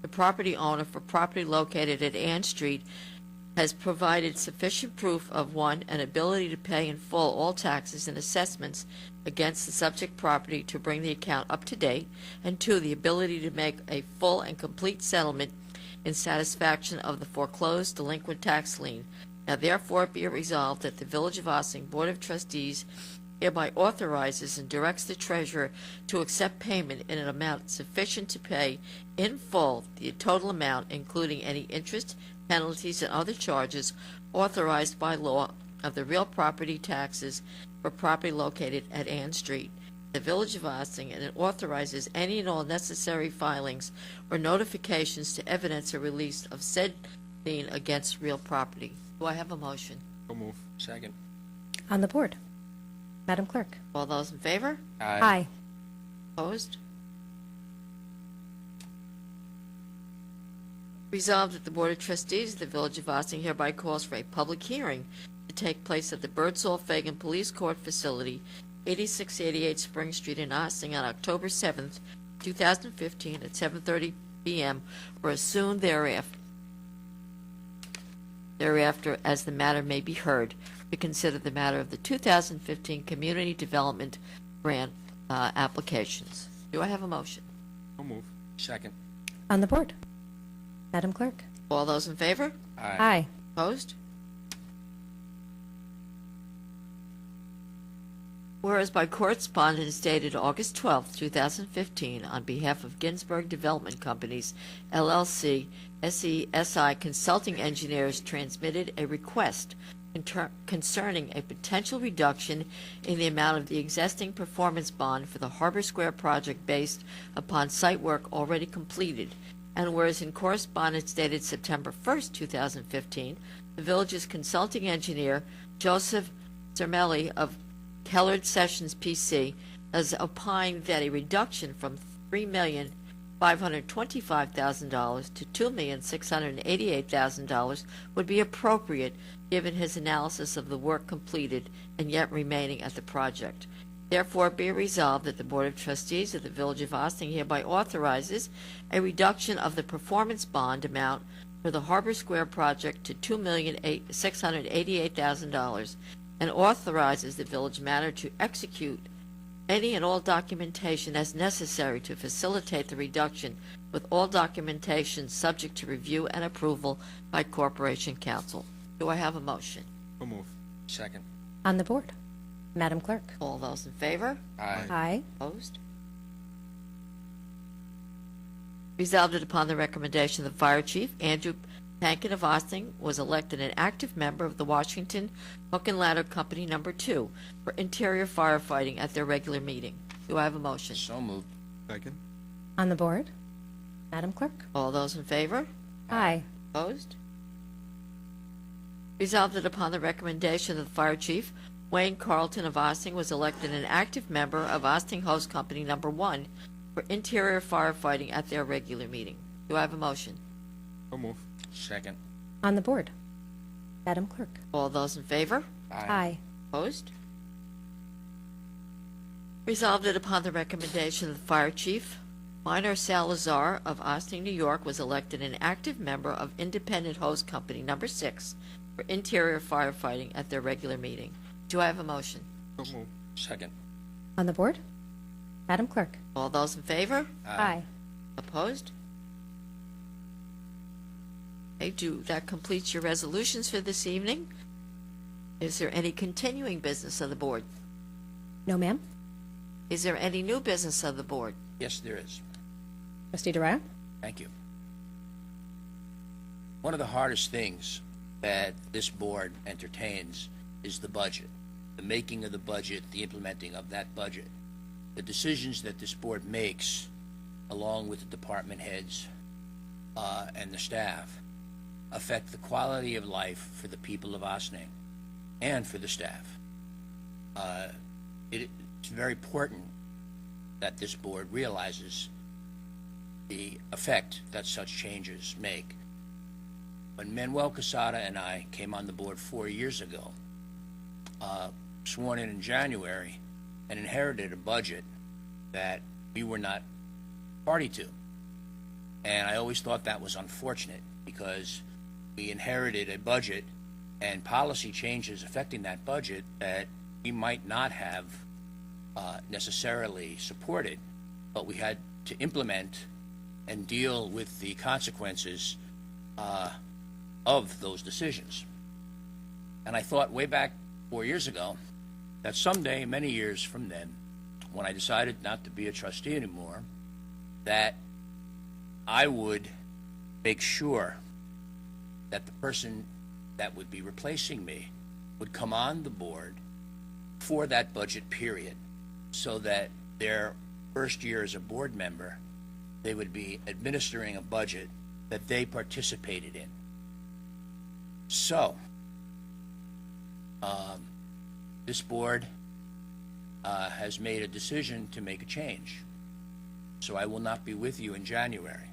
the property owner for property located at Ann Street has provided sufficient proof of, one, an ability to pay in full all taxes and assessments against the subject property to bring the account up to date, and two, the ability to make a full and complete settlement in satisfaction of the foreclosed delinquent tax lien. Now therefore be it resolved that the Village of Ossining Board of Trustees hereby authorizes and directs the treasurer to accept payment in an amount sufficient to pay in full the total amount, including any interest, penalties, and other charges authorized by law of the real property taxes for property located at Ann Street, the Village of Ossining, and it authorizes any and all necessary filings or notifications to evidence a release of said lien against real property. Do I have a motion? So move. Second. On the board. Madam Clerk? All those in favor? Aye. Opposed? Resolved that the Board of Trustees of the Village of Ossining hereby calls for a public hearing to take place at the Birdsall Fagan Police Court Facility, 8688 Spring Street in Ossining on October 7th, 2015 at 7:30 p.m. or as soon thereafter as the matter may be heard, to consider the matter of the 2015 Community Development Grant applications. Do I have a motion? So move. Second. On the board. Madam Clerk? All those in favor? Aye. Opposed? Whereas by correspondence dated August 12, 2015, on behalf of Ginsberg Development Companies, LLC, SESI Consulting Engineers transmitted a request concerning a potential reduction in the amount of the existing performance bond for the Harbor Square project based upon site work already completed. And whereas in correspondence dated September 1st, 2015, the village's consulting engineer, Joseph Zermelli of Kellard Sessions PC, has opined that a reduction from $3,525,000 to $2,688,000 would be appropriate given his analysis of the work completed and yet remaining at the project. Therefore, be it resolved that the Board of Trustees of the Village of Ossining hereby authorizes a reduction of the performance bond amount for the Harbor Square project to $2,688,000 and authorizes the village manager to execute any and all documentation as necessary to facilitate the reduction, with all documentation subject to review and approval by Corporation Council. Do I have a motion? So move. Second. On the board. Madam Clerk? All those in favor? Aye. Opposed? Resolved that upon the recommendation of the Fire Chief, Andrew Pankin of Ossining was elected an active member of the Washington Hook and Ladder Company No. 2 for interior firefighting at their regular meeting. Do I have a motion? So moved. Second. On the board. Madam Clerk? All those in favor? Aye. Opposed? Resolved that upon the recommendation of the Fire Chief, Wayne Carlton of Ossining was elected an active member of Ossining Hose Company No. 1 for interior firefighting at their regular meeting. Do I have a motion? So move. Second. On the board. Madam Clerk? All those in favor? Aye. Opposed? Resolved that upon the recommendation of the Fire Chief, Minor Salazar of Ossining, New York was elected an active member of Independent Hose Company No. 6 for interior firefighting at their regular meeting. Do I have a motion? So move. Second. On the board. Madam Clerk? All those in favor? Aye. Opposed? Okay, that completes your resolutions for this evening. Is there any continuing business of the board? No, ma'am. Is there any new business of the board? Yes, there is. Trustee Durant? Thank you. One of the hardest things that this board entertains is the budget, the making of the budget, the implementing of that budget. The decisions that this board makes, along with the department heads and the staff, affect the quality of life for the people of Ossining and for the staff. It's very important that this board realizes the effect that such changes make. When Manuel Quesada and I came on the board 4 years ago, sworn in January, and inherited a budget that we were not party to. And I always thought that was unfortunate because we inherited a budget and policy changes affecting that budget that we might not have necessarily supported, but we had to implement and deal with the consequences of those decisions. And I thought way back 4 years ago that someday, many years from then, when I decided not to be a trustee anymore, that I would make sure that the person that would be replacing me would come on the board for that budget period, so that their first year as a board member, they would be administering a budget that they participated in. So, this board has made a decision to make a change. So I will not be with you in January.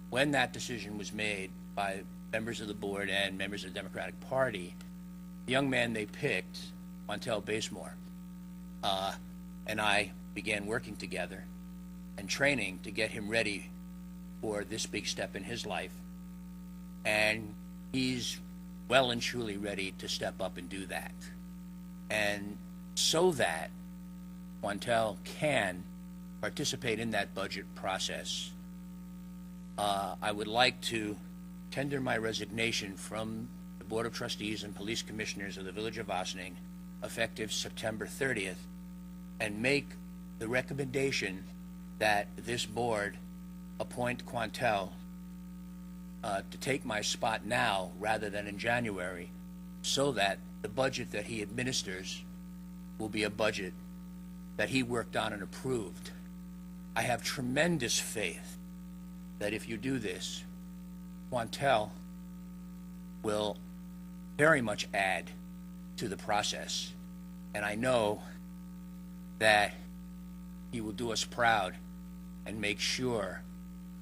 When that decision was made by members of the board and members of the Democratic Party, the young man they picked, Montel Basemore, and I began working together and training to get him ready for this big step in his life. And he's well and truly ready to step up and do that. And so that Montel can participate in that budget process, I would like to tender my resignation from the Board of Trustees and Police Commissioners of the Village of Ossining effective September 30th, and make the recommendation that this board appoint Quantel to take my spot now rather than in January, so that the budget that he administers will be a budget that he worked on and approved. I have tremendous faith that if you do this, Quantel will very much add to the process. And I know that he will do us proud and make sure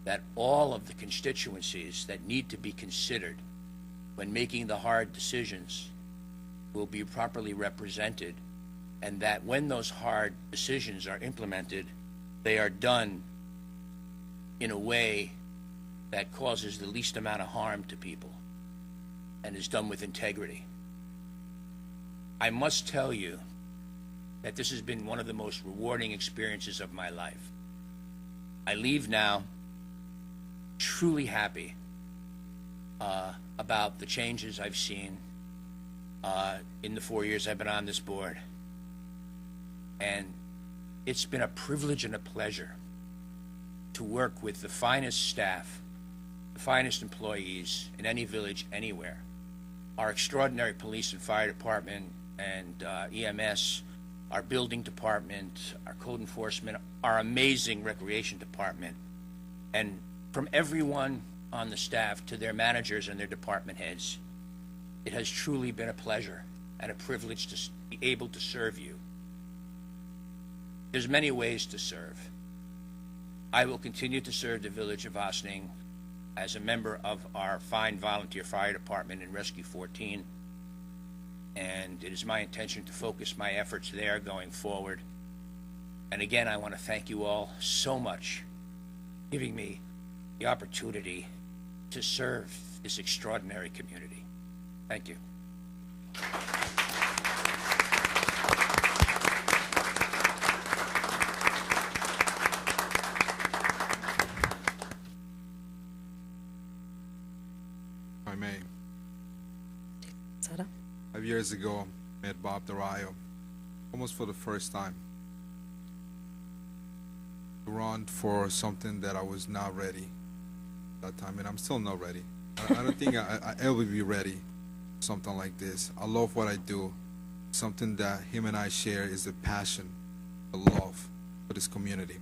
that all of the constituencies that need to be considered when making the hard decisions will be properly represented, and that when those hard decisions are implemented, they are done in a way that causes the least amount of harm to people and is done with integrity. I must tell you that this has been one of the most rewarding experiences of my life. I leave now truly happy about the changes I've seen in the 4 years I've been on this board. And it's been a privilege and a pleasure to work with the finest staff, the finest employees in any village, anywhere. Our extraordinary police and fire department and EMS, our building department, our code enforcement, our amazing recreation department, and from everyone on the staff to their managers and their department heads, it has truly been a pleasure and a privilege to be able to serve you. There's many ways to serve. I will continue to serve the Village of Ossining as a member of our fine volunteer fire department in Rescue 14, and it is my intention to focus my efforts there going forward. And again, I want to thank you all so much for giving me the opportunity to serve this extraordinary community. Thank you. If I may. Sada? 5 years ago, I met Bob DeRayo, almost for the first time, to run for something that I was not ready at that time, and I'm still not ready. I don't think I ever be ready for something like this. I love what I do. Something that him and I share is the passion, the love for this community.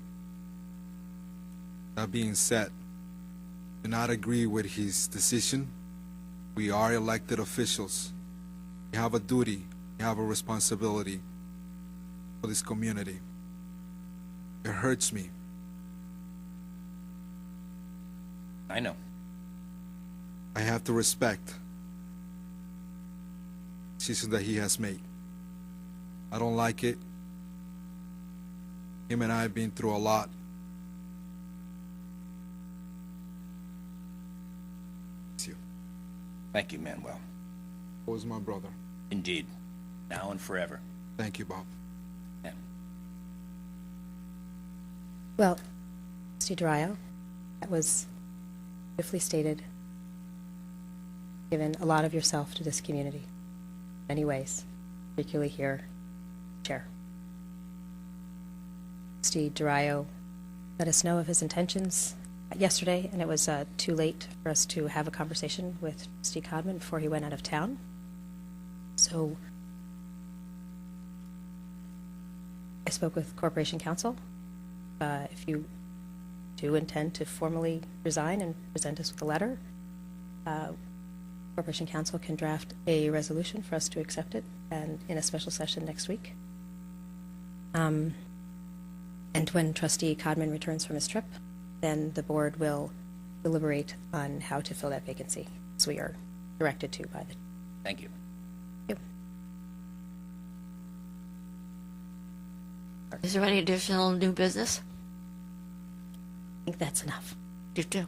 That being said, I do not agree with his decision. We are elected officials. We have a duty, we have a responsibility for this community. It hurts me. I know. I have to respect the decision that he has made. I don't like it. Him and I have been through a lot. Thank you, Manuel. Was my brother. Indeed. Now and forever. Thank you, Bob. Yeah. Well, Mr. Durayo, that was beautifully stated. Given a lot of yourself to this community, in many ways, particularly here, Chair. Steve Durayo let us know of his intentions yesterday, and it was too late for us to have a conversation with Steve Codman before he went out of town. So I spoke with Corporation Counsel. If you do intend to formally resign and present us with a letter, Corporation Counsel can draft a resolution for us to accept it and in a special session next week. And when Trustee Codman returns from his trip, then the board will deliberate on how to fill that vacancy, as we are directed to by the. Thank you. Is there any additional new business? I think that's enough. You do.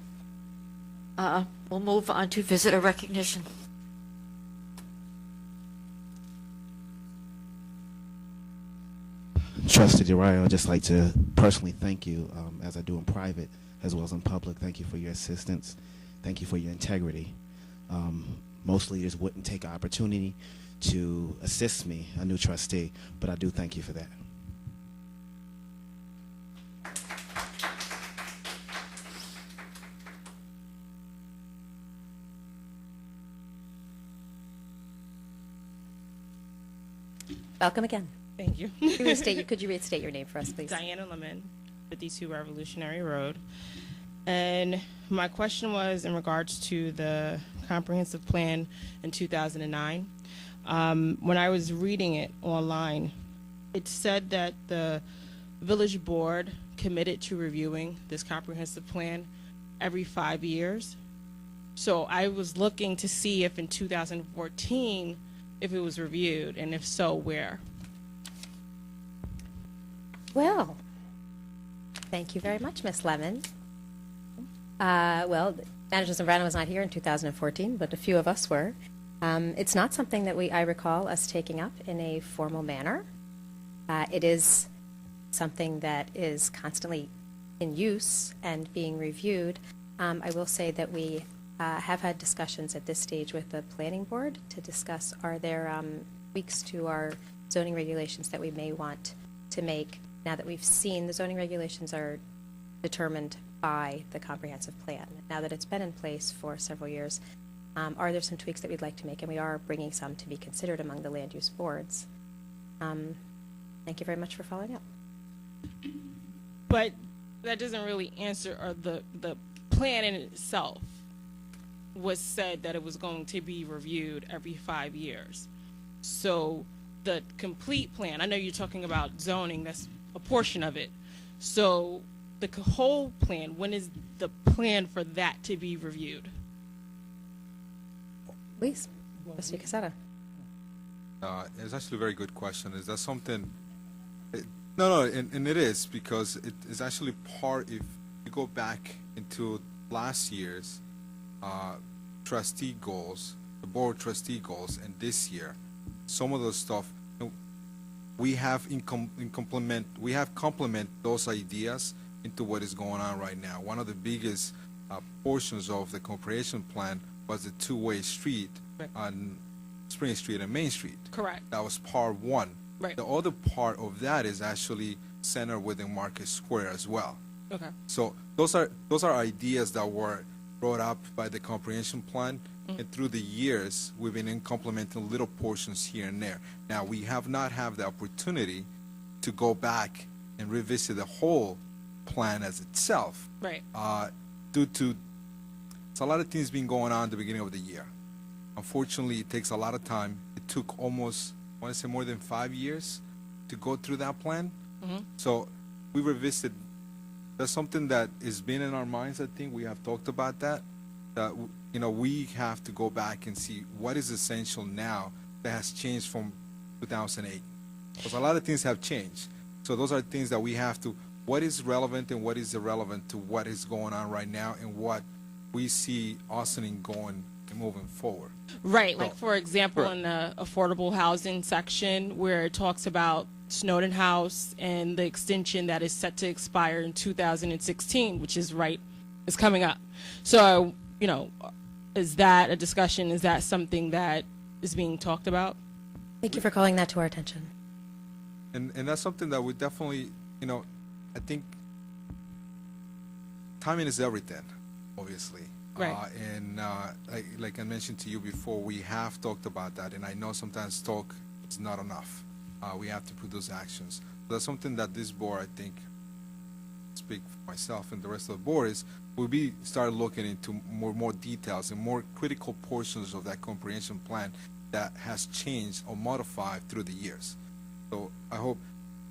We'll move on to visitor recognition. Trustee Durayo, I'd just like to personally thank you, as I do in private as well as in public. Thank you for your assistance. Thank you for your integrity. Most leaders wouldn't take an opportunity to assist me, a new trustee, but I do thank you for that. Welcome again. Thank you. Could you restate your name for us, please? Diana Lemon, 52 Revolutionary Road. And my question was in regards to the comprehensive plan in 2009. When I was reading it online, it said that the village board committed to reviewing this comprehensive plan every 5 years. So I was looking to see if in 2014, if it was reviewed, and if so, where? Well, thank you very much, Ms. Lemon. Well, Manager Zambrano was not here in 2014, but a few of us were. It's not something that I recall us taking up in a formal manner. It is something that is constantly in use and being reviewed. I will say that we have had discussions at this stage with the planning board to discuss, are there tweaks to our zoning regulations that we may want to make now that we've seen the zoning regulations are determined by the comprehensive plan. Now that it's been in place for several years, are there some tweaks that we'd like to make? And we are bringing some to be considered among the land use boards. Thank you very much for following up. But that doesn't really answer, or the plan in itself was said that it was going to be reviewed every 5 years. So the complete plan, I know you're talking about zoning, that's a portion of it. So the whole plan, when is the plan for that to be reviewed? Please, Mr. Casetta. It's actually a very good question. Is that something? No, and it is, because it is actually part, if you go back into last year's trustee goals, the board trustee goals, and this year, some of those stuff, we have complement those ideas into what is going on right now. One of the biggest portions of the comprehensive plan was the two-way street on Spring Street and Main Street. Correct. That was part one. Right. The other part of that is actually centered within Market Square as well. Okay. So those are ideas that were brought up by the comprehension plan, and through the years we've been implementing little portions here and there. Now we have not had the opportunity to go back and revisit the whole plan as itself. Right. Due to a lot of things been going on at the beginning of the year. Unfortunately, it takes a lot of time. It took almost, I want to say, more than 5 years to go through that plan. So we revisited. That's something that has been in our minds. I think we have talked about that. That we have to go back and see what is essential now that has changed from 2008. Because a lot of things have changed. So those are things that we have to. What is relevant and what is irrelevant to what is going on right now, and what we see Austining going moving forward. Right, So- like for example, Correct. in the affordable housing section where it talks about Snowden House and the extension that is set to expire in 2016, which is coming up. So, is that a discussion? Is that something that is being talked about? Thank you for calling that to our attention. And that's something that we definitely, I think timing is everything, obviously. Right. Like I mentioned to you before, we have talked about that, and I know sometimes talk is not enough. We have to put those actions. That's something that this board, I think, speak for myself and the rest of the board, is we'll be start looking into more details and more critical portions of that comprehension plan that has changed or modified through the years. So I hope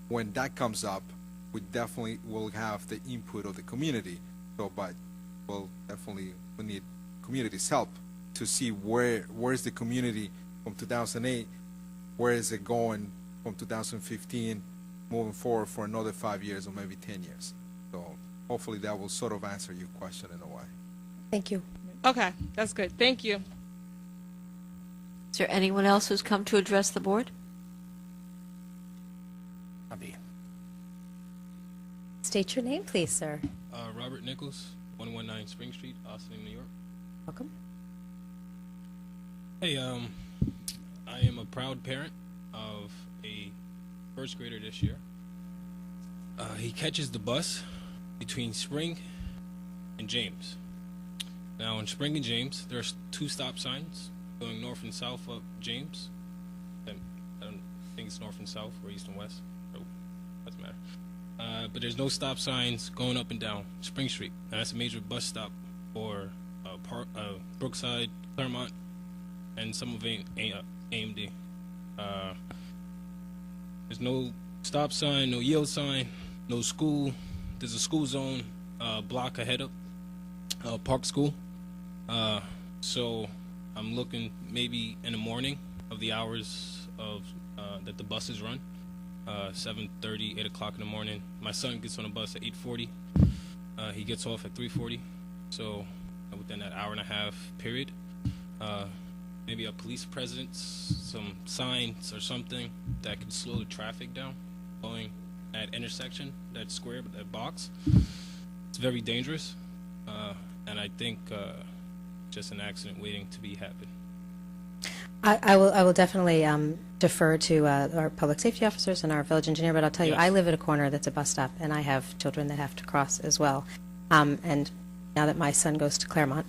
when that comes up, we definitely will have the input of the community. So, but we'll definitely we need community's help to see where's the community from 2008, where is it going from 2015, moving forward for another 5 years or maybe 10 years. So hopefully that will sort of answer your question in a way. Thank you. Okay, that's good. Thank you. Is there anyone else who's come to address the board? State your name, please, sir. Robert Nichols, 119 Spring Street, Austin, New York. Welcome. Hey, I am a proud parent of a first grader this year. He catches the bus between Spring and James. Now, in Spring and James, there's 2 stop signs going north and south up James. I don't think it's north and south or east and west. Oh, doesn't matter. But there's no stop signs going up and down Spring Street. And that's a major bus stop for Brookside, Claremont, and some of AMD. There's no stop sign, no yield sign, no school. There's a school zone block ahead of Park School. So I'm looking maybe in the morning of the hours of that the buses run. 7:30, 8 o'clock in the morning. My son gets on the bus at 8:40. He gets off at 3:40. So within that hour and a half period, maybe a police presence, some signs or something that could slow the traffic down going at intersection, that square, that box. It's very dangerous, and I think just an accident waiting to be happen. I will definitely defer to our public safety officers and our village engineer, but I'll tell you, Yes. I live at a corner that's a bus stop, and I have children that have to cross as well. And now that my son goes to Claremont,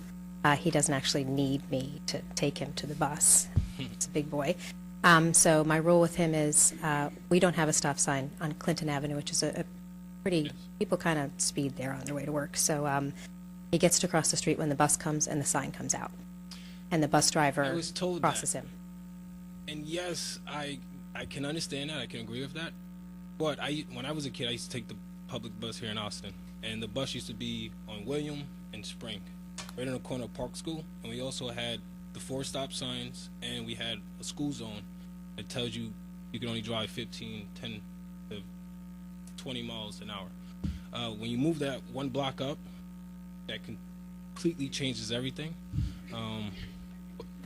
he doesn't actually need me to take him to the bus. He's a big boy. So my rule with him is we don't have a stop sign on Clinton Avenue, which is a pretty, people kind of speed there on their way to work. So he gets to cross the street when the bus comes and the sign comes out. And the bus driver I was told crosses that. him. And yes, I can understand that. I can agree with that. But when I was a kid, I used to take the public bus here in Austin, and the bus used to be on William and Spring, right on the corner of Park School. And we also had the 4 stop signs, and we had a school zone that tells you you can only drive 15, 10 to 20 miles an hour. When you move that one block up, that completely changes everything.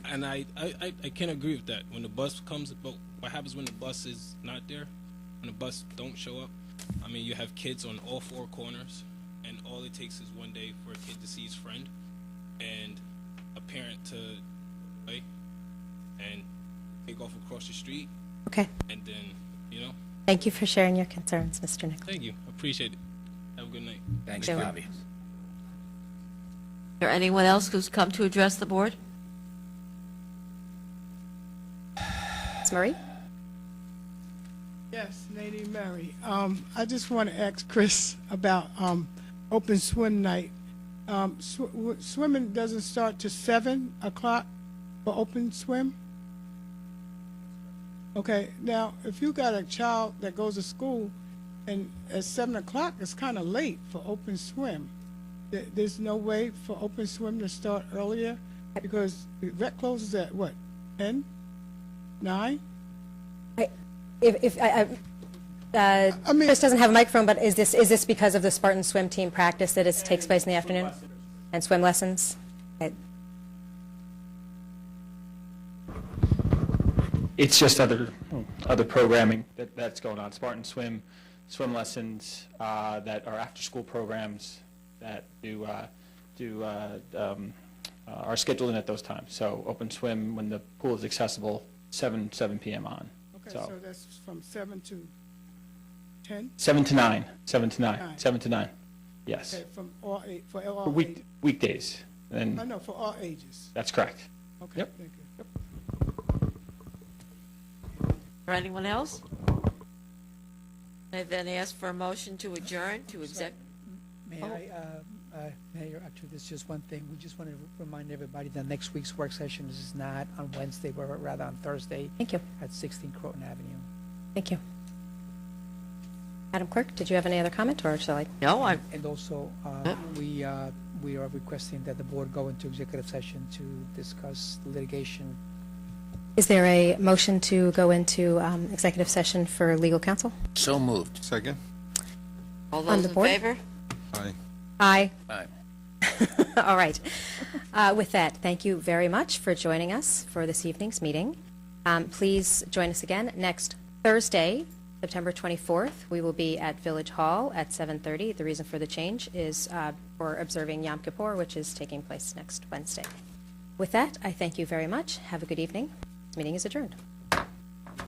And I can't agree with that. When the bus comes, but what happens when the bus is not there? When the bus don't show up? I mean, you have kids on all 4 corners, and all it takes is one day for a kid to see his friend, and a parent to play and take off across the street. Okay. And then, Thank you for sharing your concerns, Mr. Nichols. Thank you. Appreciate it. Have a good night. Thanks, Sure. Bobby. Is there anyone else who's come to address the board? Ms. Marie? Yes, Nadine Murray. I just want to ask Chris about open swim night. Swimming doesn't start to 7 o'clock for open swim? Okay, now, if you got a child that goes to school and at 7 o'clock, it's kind of late for open swim. There's no way for open swim to start earlier? Because the rec closes at what, 10, 9? Chris doesn't have a microphone, but is this because of the Spartan swim team practice that takes place in the afternoon? And swim lessons? It's just other programming that's going on. Spartan Swim, swim lessons that are after-school programs that are scheduled in at those times. So open swim when the pool is accessible, 7 p.m. on. Okay, so that's from 7 to 10? 7 to 9. 7 to 9. 7 to 9. Yes. Okay, from all eight, for all For ages? weekdays. I And know, for all ages. that's correct. Okay, Yep. thank you. Or anyone else? I then ask for a motion to adjourn to exec. May Mayor, actually, there's just one thing. We just want to remind everybody that next week's work session is not on Wednesday, but rather on Thursday. Thank you. At 16 Croton Avenue. Thank you. Madam Clerk, did you have any other comment, or shall I? No, I. And also, we are requesting that the board go into executive session to discuss litigation. Is there a motion to go into executive session for legal counsel? So moved. Second? All On those the in board? favor? Aye. Aye. Aye. All right. With that, thank you very much for joining us for this evening's meeting. Please join us again next Thursday, September 24th. We will be at Village Hall at 7:30. The reason for the change is for observing Yom Kippur, which is taking place next Wednesday. With that, I thank you very much. Have a good evening. This meeting is adjourned.